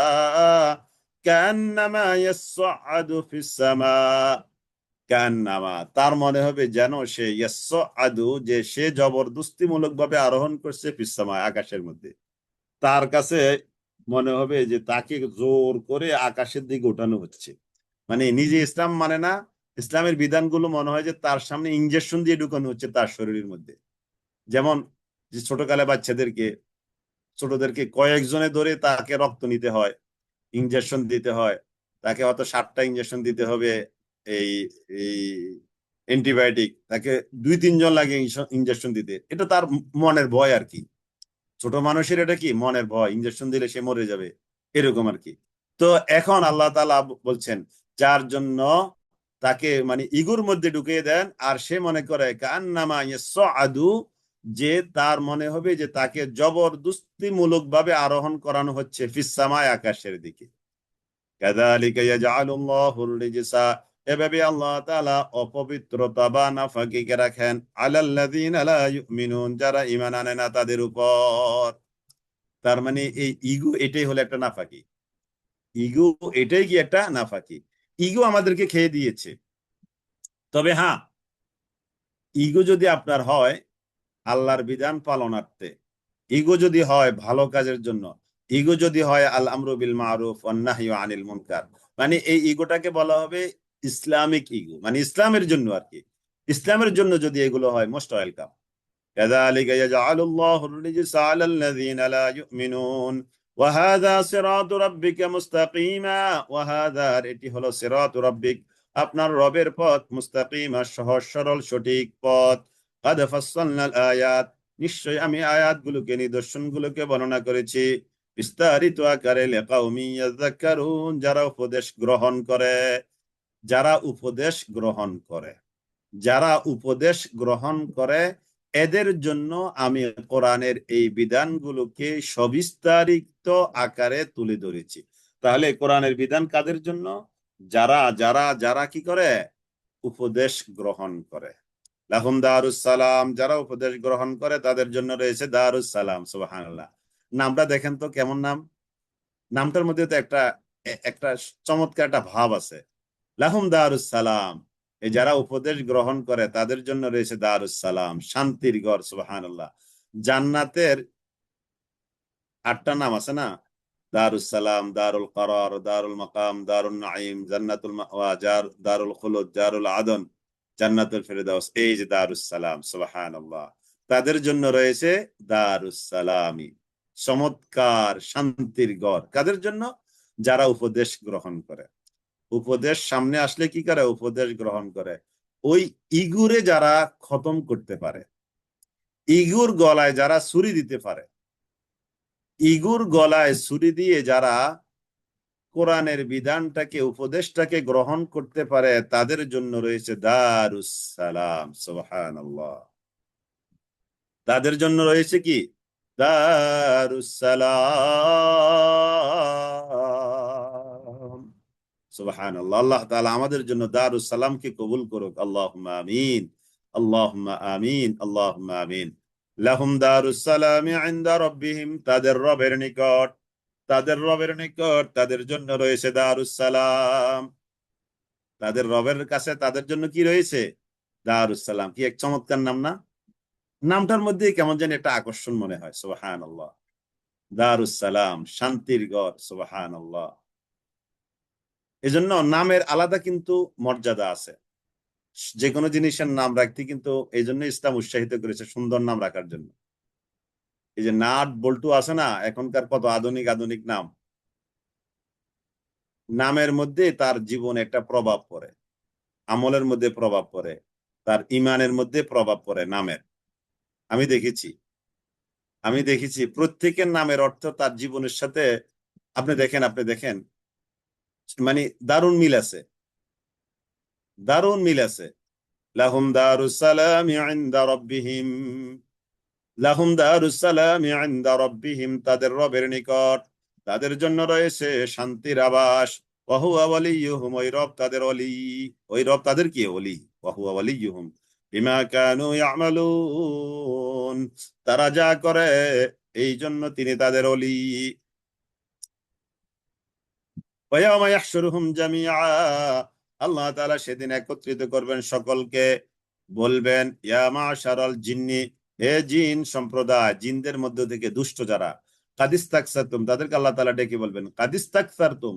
Speaker 2: كأنما يصعد في السماء। কান্নামা, তার মনে হবে যেন সে ইয়াসআদু, যে সে জবরদস্তিমূলক ভাবে আরোহণ করছে, ফিসসামায়, আকাশের মধ্যে। তার কাছে মনে হবে যে তাকে জোর করে আকাশের দিকে ওঠানো হচ্ছে। মানে নিজে ইসলাম মানে না, ইসলামের বিধানগুলো মনে হয় যে তার সামনে ইনজেকশন দিয়ে ঢুকানো হচ্ছে তার শরীরের মধ্যে। যেমন যে ছোটকালে বাচ্চাদেরকে ছোটদেরকে কয়েকজনে ধরে তাকে রক্ত নিতে হয়, ইনজেকশন দিতে হয়, তাকে হয়তো 60টা ইনজেকশন দিতে হবে, এই এই অ্যান্টিবায়োটিক, তাকে 2-3 জন লাগে ইনজেকশন দিতে। এটা তার মনের ভয় আর কি। ছোট মানুষের এটা কি মনের ভয়, ইনজেকশন দিলে সে মরে যাবে, এরকম আর কি। তো এখন আল্লাহ তাআলা বলছেন, যার জন্য তাকে মানে ইগুর মধ্যে ঢুকিয়ে দেন, আর সে মনে করে কান্নামা ইয়াসআদু, যে তার মনে হবে যে তাকে জবরদস্তি মূলক ভাবে আরোহণ করানো হচ্ছে ফিস সামায়, আকাশের দিকে। কাযালিকা ইয়াজআলুল্লাহুর রিজসা, এভাবে আল্লাহ তাআলা অপবিত্রতা বা নাফাকিকে রাখেন আলাল্লাযিনা লা ইউমিনুন, যারা ঈমান আনে না তাদের উপর। তার মানে এই ইগো এটাই হলো একটা নাফাকি। ইগো এটাই কি একটা নাফাকি। ইগো আমাদেরকে খেয়ে দিয়েছে। তবে হ্যাঁ, ইগো যদি আপনার হয় আল্লাহর বিধান পালনার্থে, ইগো যদি হয় ভালো কাজের জন্য, ইগো যদি হয় আল আমরু বিল মারুফ ওয়ান নাহয়ু আনিল মুনকার, মানে এই ইগোটাকে বলা হবে ইসলামিক ইগো, মানে ইসলামের জন্য আর কি। ইসলামের জন্য যদি এগুলো হয়, মোস্ট ওয়েলকাম। كذلك يجعل الله الرجس على الذين لا يؤمنون وهذا صراط ربك مستقيما وهذا এটি হলো সিরাত রাব্বিক, আপনার রবের পথ, মুস্তাকিমা সহজ সরল সঠিক পথ। قد فصلنا الآيات, নিশ্চয় আমি আয়াতগুলোকে নিদর্শনগুলোকে বর্ণনা করেছি বিস্তারিত আকারে লিকাউমি ইয়াযাক্কারুন, যারা উপদেশ গ্রহণ করে, যারা উপদেশ গ্রহণ করে, যারা উপদেশ গ্রহণ করে, এদের জন্য আমি কোরআনের এই বিধানগুলোকে সবিস্তারিত আকারে তুলে ধরেছি। তাহলে কোরআনের বিধান কাদের জন্য? যারা যারা যারা কি করে? উপদেশ গ্রহণ করে। লাহুম দারুস সালাম, যারা উপদেশ গ্রহণ করে তাদের জন্য রয়েছে দারুস সালাম। সুবহানাল্লাহ। নামটা দেখেন তো কেমন নাম। নামটার মধ্যে তো একটা একটা চমৎকার একটা ভাব আছে। লাহুম দারুস সালাম, এই যারা উপদেশ গ্রহণ করে তাদের জন্য রয়েছে দারুস সালাম, শান্তির ঘর। সুবহানাল্লাহ। জান্নাতের 8টা নাম আছে না? দারুস সালাম, দারুল করার, দারুল মাকাম, দারুল নাঈম, জান্নাতুল মাওয়া, দারুল খুলুদ, দারুল আদন, জান্নাতুল ফেরদাউস। এই যে দারুস সালাম, সুবহানাল্লাহ, তাদের জন্য রয়েছে দারুস সালামি, চমৎকার শান্তির ঘর। কাদের জন্য? যারা উপদেশ গ্রহণ করে। উপদেশ সামনে আসলে কি করে? উপদেশ গ্রহণ করে। ওই ইগুরে যারা খতম করতে পারে, ইগুর গলায় যারা ছুরি দিতে পারে, ইগুর গলায় ছুরি দিয়ে যারা কোরআনের বিধানটাকে, উপদেশটাকে গ্রহণ করতে পারে, তাদের জন্য রয়েছে দারুস সালাম। সুবহানাল্লাহ। তাদের জন্য রয়েছে কি? দারুস সালাম। সুবহানাল্লাহ। আল্লাহ তাআলা আমাদের জন্য দারুস সালামকে কবুল করুক। আল্লাহুম্মা আমিন, আল্লাহুম্মা আমিন, আল্লাহুম্মা আমিন। লাহুম দারুস সালামি ইনদা রাব্বিহিম, তাদের রবের নিকট, তাদের রবের নিকট তাদের জন্য রয়েছে দারুস সালাম। তাদের রবের কাছে তাদের জন্য কি রয়েছে? দারুস সালাম। কি এক চমৎকার নাম না? নামটার মধ্যে কেমন যেন একটা আকর্ষণ মনে হয়। সুবহানাল্লাহ। দারুস সালাম, শান্তির ঘর। সুবহানাল্লাহ। এজন্য নামের আলাদা কিন্তু মর্যাদা আছে। যে কোনো জিনিসের নাম রাখতে কিন্তু এই জন্য ইসলাম উৎসাহিত করেছে সুন্দর নাম রাখার জন্য। এই যে নাট বল্টু আছে না, এখনকার কত আধুনিক আধুনিক নাম, নামের মধ্যে তার জীবনে একটা প্রভাব পড়ে, আমলের মধ্যে প্রভাব পড়ে, তার ইমানের মধ্যে প্রভাব পড়ে নামের। আমি দেখেছি, আমি দেখেছি প্রত্যেকের নামের অর্থ তার জীবনের সাথে, আপনি দেখেন মানে দারুণ মিল আছে, দারুণ মিল আছে। লাহুম দারুস সালামি ইনদা রাব্বিহিম, লাহুম দারুস সালামি ইনদা রাব্বিহিম, তাদের রবের নিকট তাদের জন্য রয়েছে শান্তির আবাস। ওয়া হুয়া ওয়ালিয়ুহুম, ওই রব তাদের ওলি, ওই রব তাদের কি ওলি। ওয়া হুয়া ওয়ালিয়ুহুম বিমা কানু ইয়ামালুন, তারা যা করে এই জন্য তিনি তাদের ওলি। ওয়া ইয়াওমা ইয়াহশুরুহুম জামিআ, আল্লাহ তাআলা সেদিন একত্রিত করবেন সকলকে, বলবেন ইয়া মাশারাল জিন্নি, হে জিন সম্প্রদায়, জিনদের মধ্য থেকে দুষ্ট যারা, কাদিস্তাকসারতুম, তাদেরকে আল্লাহ তাআলা ডেকে বলবেন কাদিস্তাকসারতুম,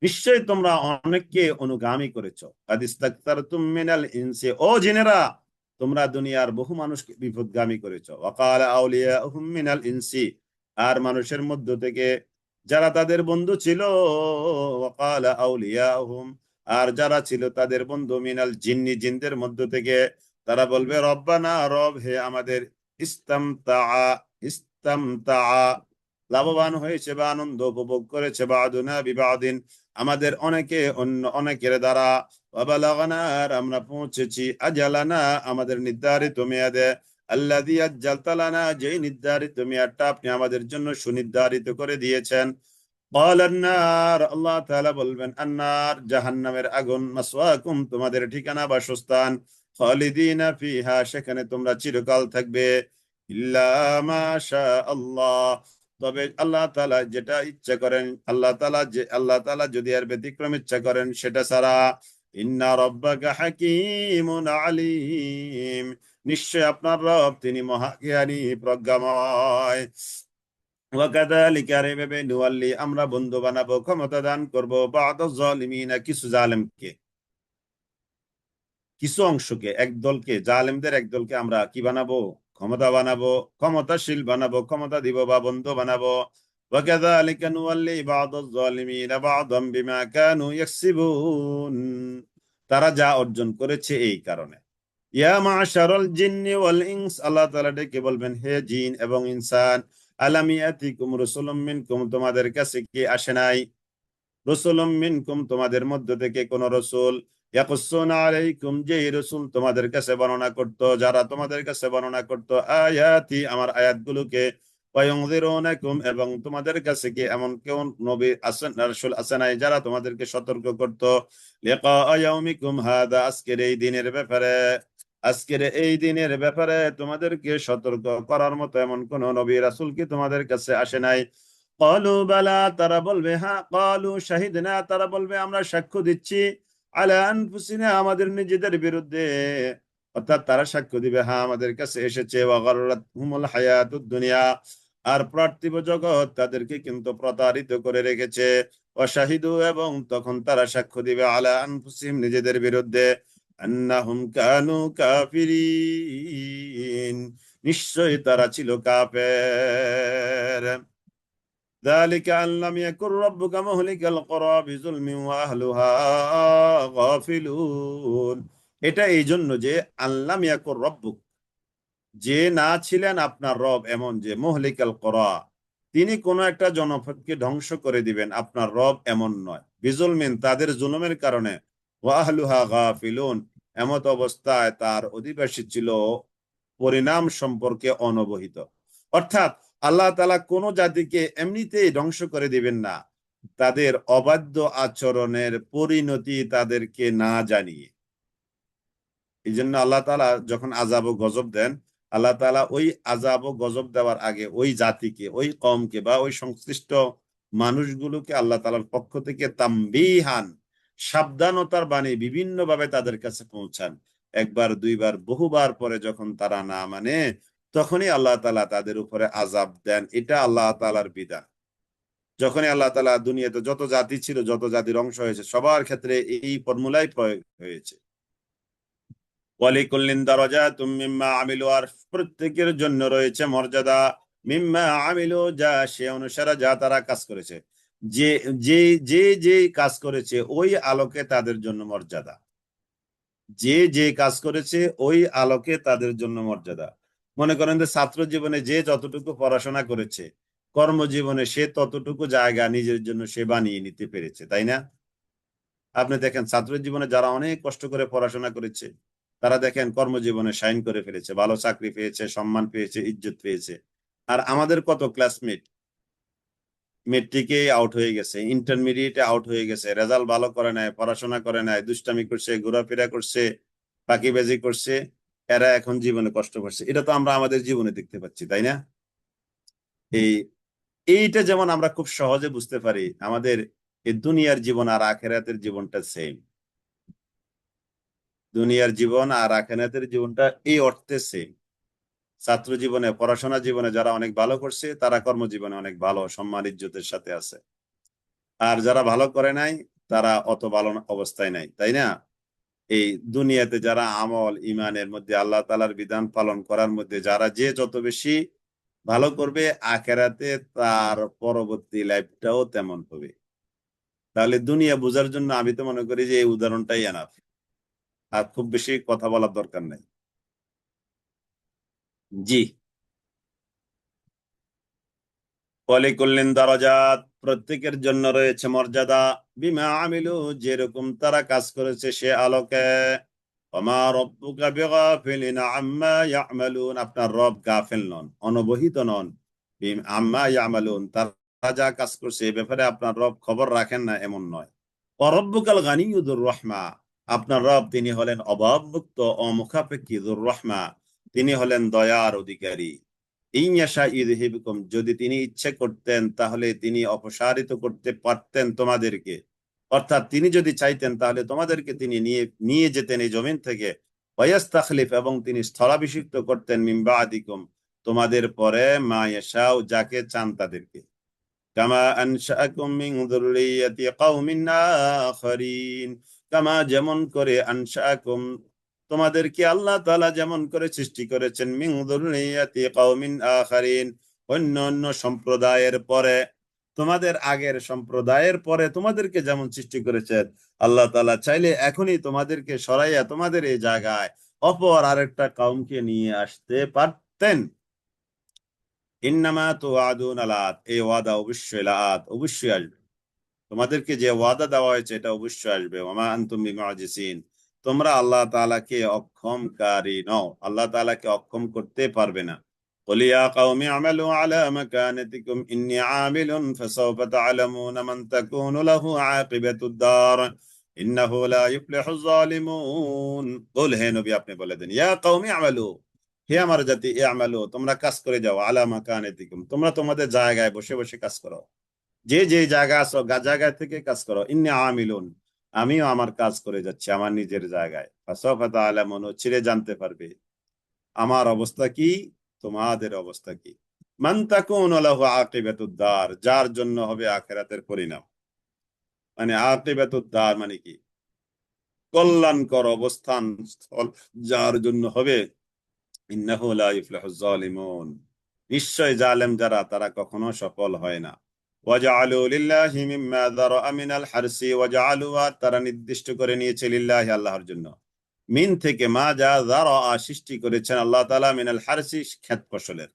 Speaker 2: নিশ্চয়ই তোমরা অনেককে অনুগামী করেছো। কাদিস্তাকসারতুম মিনাল ইনসি, ও জিনেরা তোমরা দুনিয়ার বহু মানুষকে বিপদগামী করেছো। ওয়াকালা আউলিয়াহুম মিনাল ইনসি, আর মানুষের মধ্য থেকে যারা তাদের বন্ধু ছিল, ওয়াকালা আউলিয়াহুম, আর যারা ছিল তাদের বন্ধু, মিনাল জিন্নি, জিনদের মধ্য থেকে, তারা বলবে রব্বানা, রব হে আমাদের, ইস্তামতা, ইস্তামতা, লাভবান হয়েছে বা আনন্দ উপভোগ করেছে, বাদুনা বিবাদিন, আমাদের অনেকে অন্য অনেকের দ্বারা, ওয়াবালাগনা, আর আমরা পৌঁছেছি, আজালানা, আমাদের নির্ধারিত মেয়াদে, আল্লাযী আজ্জালতা লানা, যেই নির্ধারিত মেয়াদটা আপনি আমাদের জন্য সুনির্ধারিত করে দিয়েছেন। ক্বালান নার, আল্লাহ তাআলা বলবেন, আন্নার, জাহান্নামের আগুন, মাসওয়াকুম, তোমাদের ঠিকানা বাসস্থান, খালিদিনা ফিহা, সেখানে তোমরা চিরকাল থাকবে, ইল্লা মা শা আল্লাহ, তবে আল্লাহ তাআলা যেটা ইচ্ছা করেন, আল্লাহ তাআলা যদি এর ব্যতিক্রম ইচ্ছা করেন সেটা ছাড়া। ইন্না রাব্বাকা হাকীমুন আলীম, নিশ্চয় আপনার রব তিনি মহাজ্ঞানী প্রজ্ঞাময়। ওয়াকাযালিকা, আর এভাবে নুওয়াল্লি, আমরা বন্ধু বানাবো, ক্ষমতা দান করবো, বা'দাজ জালিমিনা, কিছু জালেমকে, কিছু অংশকে, একদলকে, জালেমদের একদলকে আমরা কি বানাবো, ক্ষমতা বানাবো, ক্ষমতাশীল বানাবো, ক্ষমতা দিব বা বন্ধু বানাবো। ওয়াকাযালিকা নুওয়াল্লি বা'দাজ জালিমিনা বা'দাম বিমা কানু ইয়াকসিবুন, তারা যা অর্জন করেছে এই কারণে। ইয়া মা'শারাল জিন্নি ওয়াল ইনস, আল্লাহ তাআলা ডেকে বলবেন, হে জিন এবং ইনসান, আলাম ইয়াতিকুম রাসূলুম মিনকুম, তোমাদের কাছে কি আসে নাই, রাসূলুম মিনকুম, তোমাদের মধ্য থেকে কোন রাসূল, ইয়াকুসুনা আলাইকুম, যে রাসূল তোমাদের কাছে বর্ণনা করত, যারা তোমাদের কাছে বর্ণনা করত, আয়াতি, আমার আয়াতগুলোকে, ওয়া ইউনযিরুনাকুম, এবং তোমাদের কাছে কি এমন কেউ নবী আছেন, রাসূল আছেন নাই, যারা তোমাদেরকে সতর্ক করত, লিকা ইয়াউমিকুম হাদা, আজকের এই দিনের ব্যাপারে তোমাদেরকে সতর্ক করার মতো এমন কোন নবী রাসূল কি তোমাদের কাছে আসে নাই। ক্বালু বালা, তারা বলবে হ্যাঁ, ক্বালু শাহিদনা, তারা বলবে আমরা সাক্ষ্য দিচ্ছি, আলা আনফুসিনা, আমাদের নিজেদের বিরুদ্ধে, অর্থাৎ তারা সাক্ষ্য দিবে হ্যাঁ আমাদের কাছে এসেছে, ওয়া গাররাতহুমুল হায়াতুদ দুনিয়া, আর পার্থিব জগৎ তাদেরকে কিন্তু প্রতারিত করে রেখেছে, ওয়া শাহিদু, এবং তখন তারা সাক্ষ্য দিবে, আলা আনফুসিহিম, নিজেদের বিরুদ্ধে, আন্নাহুম কানু কাফিরিন, নিশ্চয়ই তারা ছিল কাফের। ذلك أن لم يكن ربك مهلك القرى بظلم وأهلها غافلون, এটা এই জন্য যে, আল্লাম ইয়াকুর রব্বুক, যে না ছিলেন আপনার রব এমন, যে মুহলিকাল করা, তিনি কোন একটা জনপদকে ধ্বংস করে দিবেন, আপনার রব এমন নয়, বিজুলমিন, তাদের জুলুমের কারণে, ওয়া আহলুহা গাফিলুন, এমত অবস্থায় তার অধিবাসী ছিল পরিণাম সম্পর্কে অনবহিত। অর্থাৎ আল্লাহ তাআলা কোন জাতিকে এমনিতেই ধ্বংস করে দিবেন না, তাদের অবাধ্য আচরণের পরিণতি তাদেরকে না জানিয়ে। এই জন্য আল্লাহ তাআলা যখন আযাব ও গজব দেন, আল্লাহ তাআলা ওই আযাব ও গজব দেওয়ার আগে ওই জাতিকে, ওই কওমকে বা ওই সংশ্লিষ্ট মানুষগুলোকে আল্লাহ তাআলার পক্ষ থেকে তামবিহান, সাবধানতার বাণী বিভিন্ন ভাবে তাদের কাছে পৌঁছান। একবার, দুইবার, বহুবার পরে যখন তারা না মানে, তখনই আল্লাহ তাআলা তাদের উপরে আযাব দেন। এটা আল্লাহ তাআলার বিধান। যখনই আল্লাহ তাআলা দুনিয়াতে যত জাতি ছিল, যত জাতির অংশ হয়েছে, সবার ক্ষেত্রে এই ফর্মুলাই প্রয়োগ হয়েছে। ওয়ালিকুল্লিন দারাজাতুম মিম্মা আমিলু, আর প্রত্যেকের জন্য রয়েছে মর্যাদা, মিম্মা আমিলু, যা সে অনুসারে যা তারা কাজ করেছে, যে যে যে কাজ করেছে ওই আলোকে তাদের জন্য মর্যাদা, যে যে কাজ করেছে ওই আলোকে তাদের জন্য মর্যাদা। মনে করেন যে ছাত্র জীবনে যে যতটুকু পড়াশোনা করেছে, কর্মজীবনে সে ততটুকু জায়গা নিজের জন্য সে বানিয়ে নিতে পেরেছে, তাই না? আপনি দেখেন ছাত্র জীবনে যারা অনেক কষ্ট করে পড়াশোনা করেছে, তারা দেখেন কর্মজীবনে শাইন করে ফেলেছে, ভালো চাকরি পেয়েছে, সম্মান পেয়েছে, ইজ্জত পেয়েছে। আর আমাদের কত ক্লাসমেট মেট্রিকে আউট হয়ে গেছে, ইন্টারমিডিয়েটে আউট হয়ে গেছে, রেজাল্ট ভালো করে নাই, পড়াশোনা করে নাই, দুষ্টামি করছে, ঘোরাফেরা করছে, ফাঁকিবাজি করছে, এরা এখন জীবনে কষ্ট করছে। এটা তো আমরা আমাদের জীবনে দেখতে পাচ্ছি, তাই না? এই এইটা যেমন আমরা খুব সহজে বুঝতে পারি, আমাদের এই দুনিয়ার জীবন আর আখিরাতের জীবনটা সেম। দুনিয়ার জীবন আর আখিরাতের জীবনটা এই অর্থে সেম। ছাত্র জীবনে, পড়াশোনা জীবনে যারা অনেক ভালো করছে, তারা কর্মজীবনে অনেক ভালো সম্মান ইজ্জতের সাথে আছে। আর যারা ভালো করে নাই, তারা অত ভালো অবস্থায় নাই, তাই না? এই দুনিয়াতে যারা আমল ইমানের মধ্যে আল্লাহ তাআলার বিধান পালন করার মধ্যে যারা যে যত বেশি ভালো করবে, আখেরাতে তার পরবর্তী লাইফটাও তেমন হবে। তাহলে দুনিয়া বোঝার জন্য আমি তো মনে করি যে এই উদাহরণটাই এনাফ, আর খুব বেশি কথা বলার দরকার নাই। জি। ওয়ালিকুল্লিন দারাজাত, প্রত্যেকের জন্য রয়েছে মর্যাদা। বিমা আমিলু, যেরকম তারা কাজ করেছে সে আলোকে। ওমা রব্বুকা বিগাফিলিন আম্মা ইয়ামালুন, আপনার রব গাফিল নন, অনবহিত নন। আম্মা ইয়ামালুন, তারা যা কাজ করছে এ ব্যাপারে আপনার রব খবর রাখেন না এমন নয়। ওয়া রব্বুকাল গানিয়্যুযুর রাহমা, আপনার রব তিনি হলেন অভাবমুক্ত অমুখাপেক্ষী, যুর রাহমা তিনি হলেন দয়ার অধিকারী। ইনয়াশা ইযহিবকুম, যদি তিনি ইচ্ছে করতেন তাহলে তিনি অপসারিত করতে পারতেন তোমাদেরকে, অর্থাৎ তিনি যদি চাইতেন তাহলে তোমাদেরকে তিনি নিয়ে নিয়ে যেতেন এই জমিন থেকে। ওয়াস্তাখলিফ, এবং তিনি স্থলাভিষিক্ত করতেন মিন বাদিকুম, তোমাদের পরে, মা ইয়াশাউ, যাকে চান তাদেরকে। কামা আনশাআকুম মিন যুররিয়্যাতি কওমিন আখারিন, কামা যেমন করে, আনশাআকুম তোমাদেরকে আল্লাহ তাআলা যেমন করে সৃষ্টি করেছেন, মিন যুররিয়্যাতি কওমিন আখারিন, অন্য অন্য সম্প্রদায়ের পরে, তোমাদের আগের সম্প্রদায়ের পরে তোমাদেরকে যেমন সৃষ্টি করেছেন, আল্লাহ তাআলা চাইলে এখনই তোমাদেরকে সরাইয়া তোমাদের এই জায়গায় অপর আরেকটা কওমকে নিয়ে আসতে পারতেন। ইন্নামা তুআদুন লাআত, এই ওয়াদা অবশ্যই লাআত, অবশ্যই আসবে। তোমাদেরকে যে ওয়াদা দেওয়া হয়েছে এটা অবশ্যই আসবে। ওমা আনতুম বিমুজিজিন, তোমরা আল্লাহ তাআলাকে অক্ষমকারী নও, আল্লাহ তাআলাকে অক্ষম করতে পারবে না। قل يا قوم اعملوا على مكانتكم إني عامل فسوف تعلمون من تكون له عاقبة الدار إنه لا يفلح الظالمون। قل, হে নবী আপনি বলে দেন, ইয়া কওমি আমালু, হে আমার জাতি, আমালু তোমরা কাজ করে যাও, আলা মাকানাতিকুম তোমরা তোমাদের জায়গায় বসে বসে কাজ করো, যে যে জায়গা আছো জায়গা থেকে কাজ করো। ইন্নী আমিলুন, আমিও আমার কাজ করে যাচ্ছি আমার নিজের জায়গায়। ফাসাউফা তাআলামুন, চিরে জানতে পারবে আমার অবস্থা কি, তোমাদের অবস্থা কি। মান তাকুনু লাহু আকিবাতুদ দার, যার জন্য হবে আখিরাতের পরিণাম। মানে আকিবাতুদ দার মানে কি, কল্যাণকর অবস্থান স্থল যার জন্য হবে। ইন্নাহু লা ইফলিহুজ জালিমুন, নিশ্চয় জালেম যারা তারা কখনো সফল হয় না। ওয়াজআলু লিল্লাহি মিম্মা যারাআ মিনাল হারসি ওয়াজআলু, তারা নির্দিষ্ট করে নিয়েছে লিল্লাহি আল্লাহর জন্য, মিন থেকে, মা যা যারাআ সৃষ্টি করেছেন আল্লাহ তাআলা, মিনাল হারসি ক্ষেত ফসলের,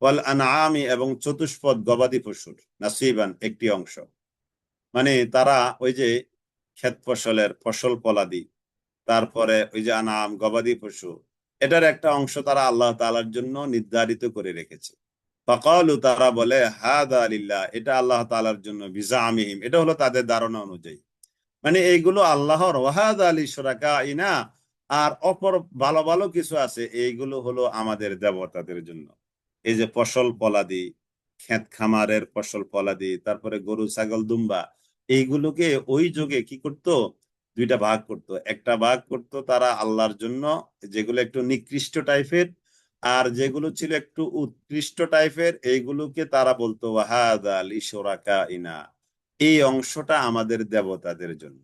Speaker 2: ওয়াল আনআমি এবং চতুষ্পদ গবাদি পশুর, নাসিবান একটি অংশ। মানে তারা ওই যে ক্ষেত ফসলের ফসল ফলাদি, তারপরে ওই যে আনাম গবাদি পশু, এটার একটা অংশ তারা আল্লাহ তাআলার জন্য নির্ধারিত করে রেখেছে। ফাকালু, তারা বলে, হাদা লিল্লাহ, এটা আল্লাহ তাআলার জন্য, বিজামিহিম, এটা হলো তাদের ধারণা অনুযায়ী। মানে এইগুলো আল্লাহর, ওয়াহাদা লি শুরাকাইনা, আর অপর ভালো ভালো কিছু আছে, এইগুলো হলো আমাদের দেবতাদের জন্য। এই যে ফসল ফলাদি, ক্ষেত খামারের ফসল ফলাদি, তারপরে গরু ছাগল দুম্বা, এইগুলোকে ওই যুগে কি করতো, দুইটা ভাগ করতো। একটা ভাগ করতো তারা আল্লাহর জন্য, যেগুলো একটু নিকৃষ্ট টাইপের, আর যেগুলো ছিল একটু উৎকৃষ্ট টাইপের, এইগুলোকে তারা বলতো ওয়াহাদা লি শুরাকাইনা, এই অংশটা আমাদের দেবতাদের জন্য।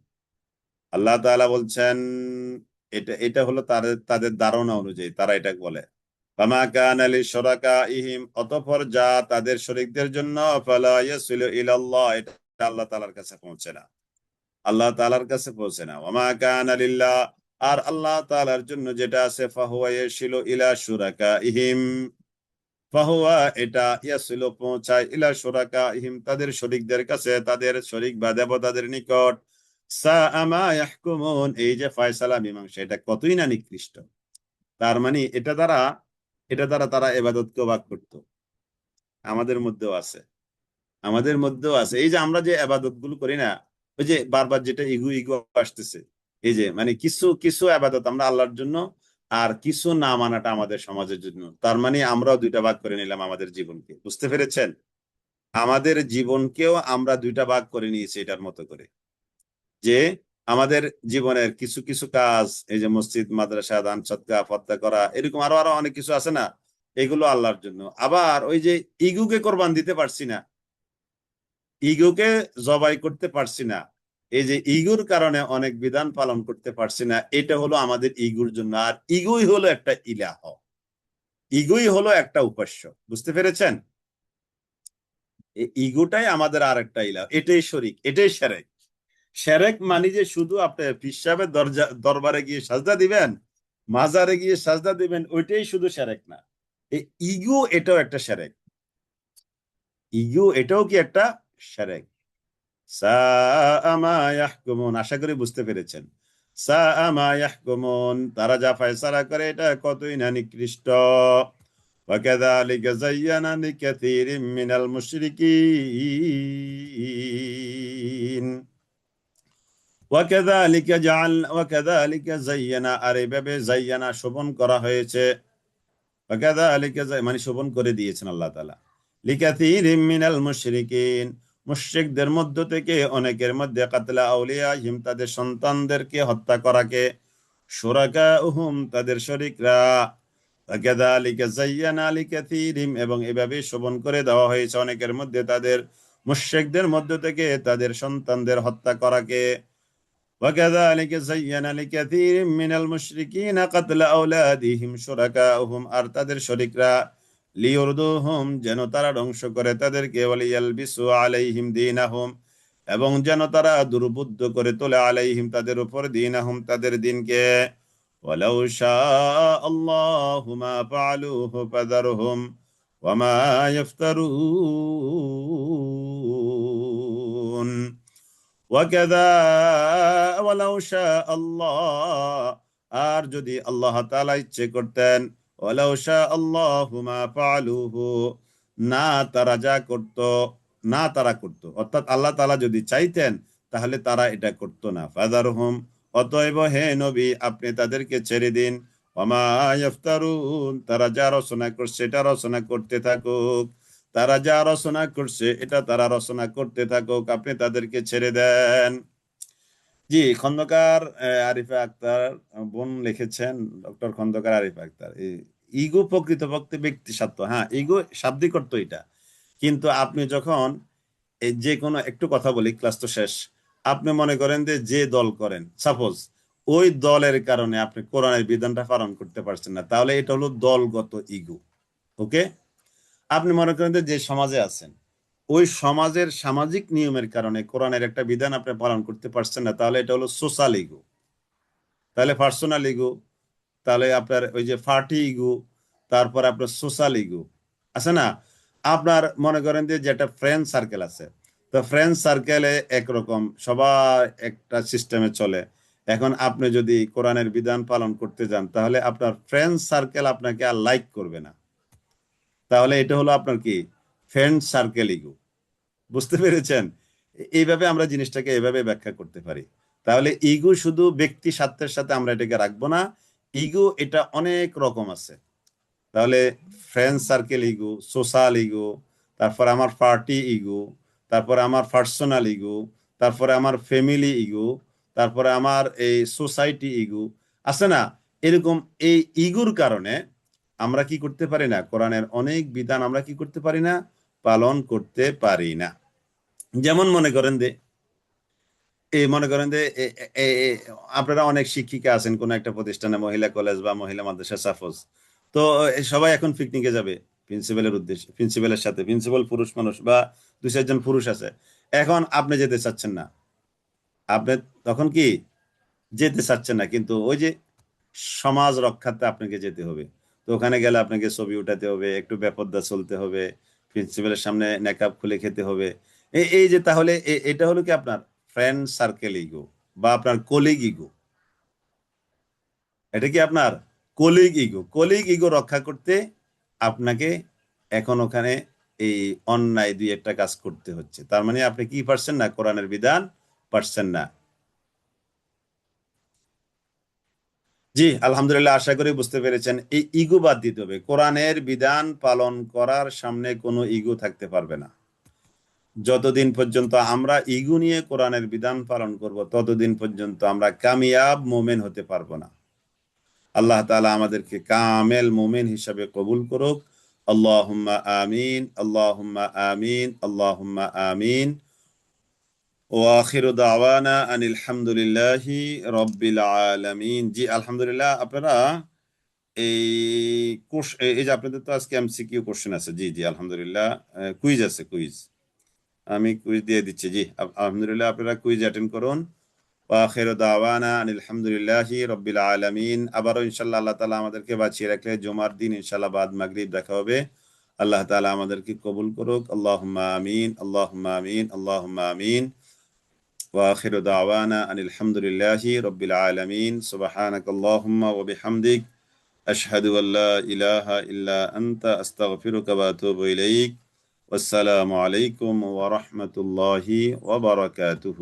Speaker 2: আল্লাহ তাআলা বলছেন এটা এটা হলো তাদের তাদের ধারণা অনুযায়ী তারা এটা বলে। ফামা কানা লিশুরাকাইহিম, অতঃপর যা তাদের শরীকদের জন্য, ফালা ইয়াসিলু ইলাল্লাহ, এটা আল্লাহ তাআলার কাছে পৌঁছে না, আল্লাহ তাআলার কাছে পৌঁছে না। ওয়ামা কানা লিল্লাহ, আর আল্লাহ তাআলার জন্য যেটা আছে, ফাহুয়া ইয়াসিলু ইলা শুরাকাইহিম, ফাহুয়া এটা, ইয়াসিলু পৌঁছায়, ইলা শুরাকাইহিম তাদের শরীকদের কাছে, তাদের শরীক বা দেবতাদের নিকট। সাআ মা ইয়াহকুমুন, এই যে ফয়সালা মীমাংসা, এটা কতই না নিকৃষ্ট। তার মানে এটা দ্বারা তারা ইবাদতকে ভাগ করতো। আমাদের মধ্যেও আছে, আমাদের মধ্যেও আছে। এই যে আমরা যে ইবাদত গুলো করি না, ওই যে বারবার যেটা ইগো ইগো আসতেছে, এই যে মানে কিছু কিছু ইবাদত আমরা আল্লাহর জন্য, আর কিছু না মানাটা আমাদের সমাজের জন্য। তার মানে আমরাও দুইটা ভাগ করে নিলাম আমাদের জীবনকে, বুঝতে পেরেছেন? আমাদের জীবনকেও আমরা দুইটা ভাগ করে নিয়েছি এটার মতো করে, যে আমাদের জীবনের কিছু কিছু কাজ, এই যে মসজিদ মাদ্রাসা দান সদকা পর্দা করা, এরকম আরো আরো অনেক কিছু আছে না, এগুলো আল্লাহর জন্য। আবার ওই যে ইগুকে কোরবান দিতে পারছি না, ইগোকে জবাই করতে পারছি না, এই যে ইগুর কারণে অনেক বিধান পালন করতে পারছি না, এটা হলো আমাদের ইগুর জন্য। আর ইগুই হলো একটা ইলাহ, ইগুই হলো একটা উপাস্য। বুঝতে পেরেছেন? এই ইগুটাই আমাদের আর একটা ইলাহ, এটাই শরিক, এটাই শিরক। শিরক মানে যে শুধু আপনি পীর সাহেবের দরবারে গিয়ে সাজদা দিবেন, মাজারে গিয়ে সাজদা দিবেন, ওইটাই শুধু শিরক না। এই ইগু এটাও একটা শিরক। ইগু এটাও কি একটা শিরক। সাআ মা ইয়াহকুমুন, আশা করি বুঝতে পেরেছেন। সাআ মা ইয়াহকুমুন, তারা যা ফয়সালা করে এটা কতই না নিকৃষ্ট। ওয়াকাযালিকা যায়্যানা লিকাসীরিম মিনাল মুশরিকিন ওয়াকাযালিকা যায়্যানা, আর এভাবে যায়্যানা শোভন করা হয়েছে। ওয়াকাযালিকা মানে শোভন করে দিয়েছেন আল্লাহ তাআলা। লিকাসীরিম মিনাল মুশরিকিন, মুশরিকদের মধ্য থেকে অনেকের মধ্যে কাতলা আউলিয়াহিম, তাদের সন্তানদেরকে হত্যা করাকে, শুরাকাউহুম, তাদের শরীকরা। ওয়াকাযালিকা যায়্যানা লিকাসীরিম, এবং এভাবে শোভন করে দেওয়া হয়েছে অনেকের মধ্যে, তাদের মুশরিকদের মধ্য থেকে তাদের সন্তানদের হত্যা করাকে। وكذلك زين لكثير من المشركين قتل أولادهم شركاؤهم, আর তাদের শরীকরা, লিয়ুরদুহুম, যেন তারা ধ্বংস করে তাদেরকে, ওয়ালিয়ালবিসু আলাইহিম দীনাহুম, এবং যেন তারা দুর্বুদ্ধ করে তোলে, আলাইহিম, তাদের উপর, দীনাহুম, তাদের দিনকে। ওয়ালাউ শাআ আল্লাহু মা ফাআলুহু ফাযারহুম ওয়া মা ইফতারুন। ওয়াকাযা ওয়ালাউ শাআ আল্লাহ, আর যদি আল্লাহ তাআলা ইচ্ছে করতেন, ওয়ালাউ শাআ আল্লাহু মা ফাআলুহু, না তারা যা করত, না তারা করত, অর্থাৎ আল্লাহ তাআলা যদি চাইতেন তাহলে তারা এটা করত না। ফাযারহুম, অতএব হে নবী আপনি তাদেরকে ছেড়ে দিন। ওয়ামা ইফতারুন, তারা যা রচনা করছে এটা রচনা করতে থাকুক, তারা যা রচনা করছে এটা তারা রচনা করতে থাকুক, আপনি তাদেরকে ছেড়ে দেন। জি, খন্দকার আরিফা আক্তার বোন লিখেছেন, ডক্টর খন্দকার আরিফা আক্তার। ইগো প্রকৃতপক্ষে ব্যক্তি স্বার্থ, হ্যাঁ ইগো শাব্দিক অর্থ এটা। কিন্তু আপনি যখন এই যে কোনো একটু কথা বলি, ক্লাস তো শেষ। আপনি মনে করেন যে যে দল করেন, সাপোজ ওই দলের কারণে আপনি কোরআনের বিধানটা পালন করতে পারছেন না, তাহলে এটা হলো দলগত ইগো। ওকে। আপনি মনে করেন যে যে সমাজে আছেন, ওই সমাজের সামাজিক নিয়মের কারণে কোরআনের একটা বিধান আপনি পালন করতে পারছেন না, তাহলে এটা হলো সোশ্যাল ইগো। তাহলে পার্সোনাল ইগো, তাহলে আপনার ওই যে পার্টি ইগো, তারপর আপনার সোশ্যাল ইগো আছে না। আপনার মনে করেন যে যেটা ফ্রেন্ড সার্কেল আছে, তো ফ্রেন্ড সার্কেলে একরকম সবাই একটা সিস্টেমে চলে। এখন আপনি যদি কোরআনের বিধান পালন করতে যান, তাহলে আপনার ফ্রেন্ড সার্কেল আপনাকে আর লাইক করবে না। তাহলে এটা হলো আপনার কি, ফ্রেন্ড সার্কেল ইগো। বুঝতে পেরেছেন? এইভাবে আমরা জিনিসটাকে এভাবে ব্যাখ্যা করতে পারি। তাহলে ইগো শুধু ব্যক্তি স্বার্থের সাথে আমরা এটাকে রাখবো না, ইগো এটা অনেক রকম আছে। তাহলে friend circle ego, social ego, তারপর আমার পার্টি ইগো, তারপরে আমার পার্সোনাল ইগো, তারপরে আমার ফ্যামিলি ইগো, তারপরে আমার এই সোসাইটি ইগো আছে না। এরকম এই ইগুর কারণে আমরা কি করতে পারি না, কোরআনের অনেক বিধান আমরা কি করতে পারি না, পালন করতে পারি না। যেমন মনে করেন যে এই মনে করেন যে আপনারা অনেক শিক্ষিকা আছেন কোন একটা প্রতিষ্ঠানে, মহিলা কলেজ বা মহিলা মাদ্রাসা সাপোজ। তো সবাই এখন পিকনিকে যাবে প্রিন্সিপালের উদ্দেশ্যে, প্রিন্সিপালের সাথে, প্রিন্সিপাল পুরুষ মানুষ বা দুই চারজন পুরুষ আছে। এখন আপনি যেতে চাচ্ছেন না, আপনি তখন কি যেতে চাচ্ছেন না, কিন্তু ওই যে সমাজ রক্ষার্থে আপনাকে যেতে হবে। তো ওখানে গেলে আপনাকে ছবি উঠাতে হবে, একটু বেপরদা চলতে হবে, প্রিন্সিপালের সামনে নেকাব খুলে খেতে হবে। এই যে তাহলে এটা হলো কি আপনার ফ্রেন্ড সার্কেল ইগো বা আপনার কলিগ ইগো। এটা কি আপনার কলিগ ইগো। কলিগ ইগো রক্ষা করতে আপনাকে এখন ওখানে এই অন্যায় দুই একটা কাজ করতে হচ্ছে। তার মানে আপনি কি পারছেন না, কোরআনের বিধান পারছেন না। জি, আলহামদুলিল্লাহ, আশা করি বুঝতে পেরেছেন। এই ইগো বাদ দিতে হবে, কোরআনের বিধান পালন করার সামনে কোনো ইগো থাকতে পারবে না। যতদিন পর্যন্ত আমরা ইগো নিয়ে কোরআনের বিধান পালন করব, ততদিন পর্যন্ত আমরা কামিয়াব মোমেন হতে পারবো না। আল্লাহ তাআলা আমাদেরকে কামেল মোমেন হিসাবে কবুল করুক। আল্লাহুম্মা আমিন, আল্লাহুম্মা আমিন, আল্লাহুম্মা আমিন। ওয়াখিরু দাওয়ানা আনিল হামদুলিল্লাহি রাব্বিল আলামিন। জি আলহামদুলিল্লাহ। আপনারা এই এই যে আপনাদের তো আজকে এমসিকিউ কোশ্চেন আছে। জি জি আলহামদুলিল্লাহ। কুইজ আছে, কুইজ। আমি কুইজ দিয়ে দিচ্ছি। জি আলহামদুলিল্লাহ, আপনারা কুইজ অ্যাটেন্ড করুন। ওয়াখিরু দাওয়ানা আনিল হামদুলিল্লাহি রাব্বিল আলামিন। আবারও ইনশাআল্লাহ আল্লাহ তাআলা আমাদেরকে বাঁচিয়ে রাখলে জুমার দিন ইনশাআল্লাহ বাদ মাগরিব দেখা হবে। আল্লাহ তাআলা আমাদেরকে কবুল করুক। আল্লাহুম্মা আমিন, আল্লাহুম্মা আমিন, আল্লাহুম্মা আমিন। وآخر دعوانا أن الحمد لله رب العالمين. سبحانك اللهم وبحمدك أشهد أن لا إله إلا أنت أستغفرك وأتوب إليك. والسلام عليكم ورحمة الله وبركاته.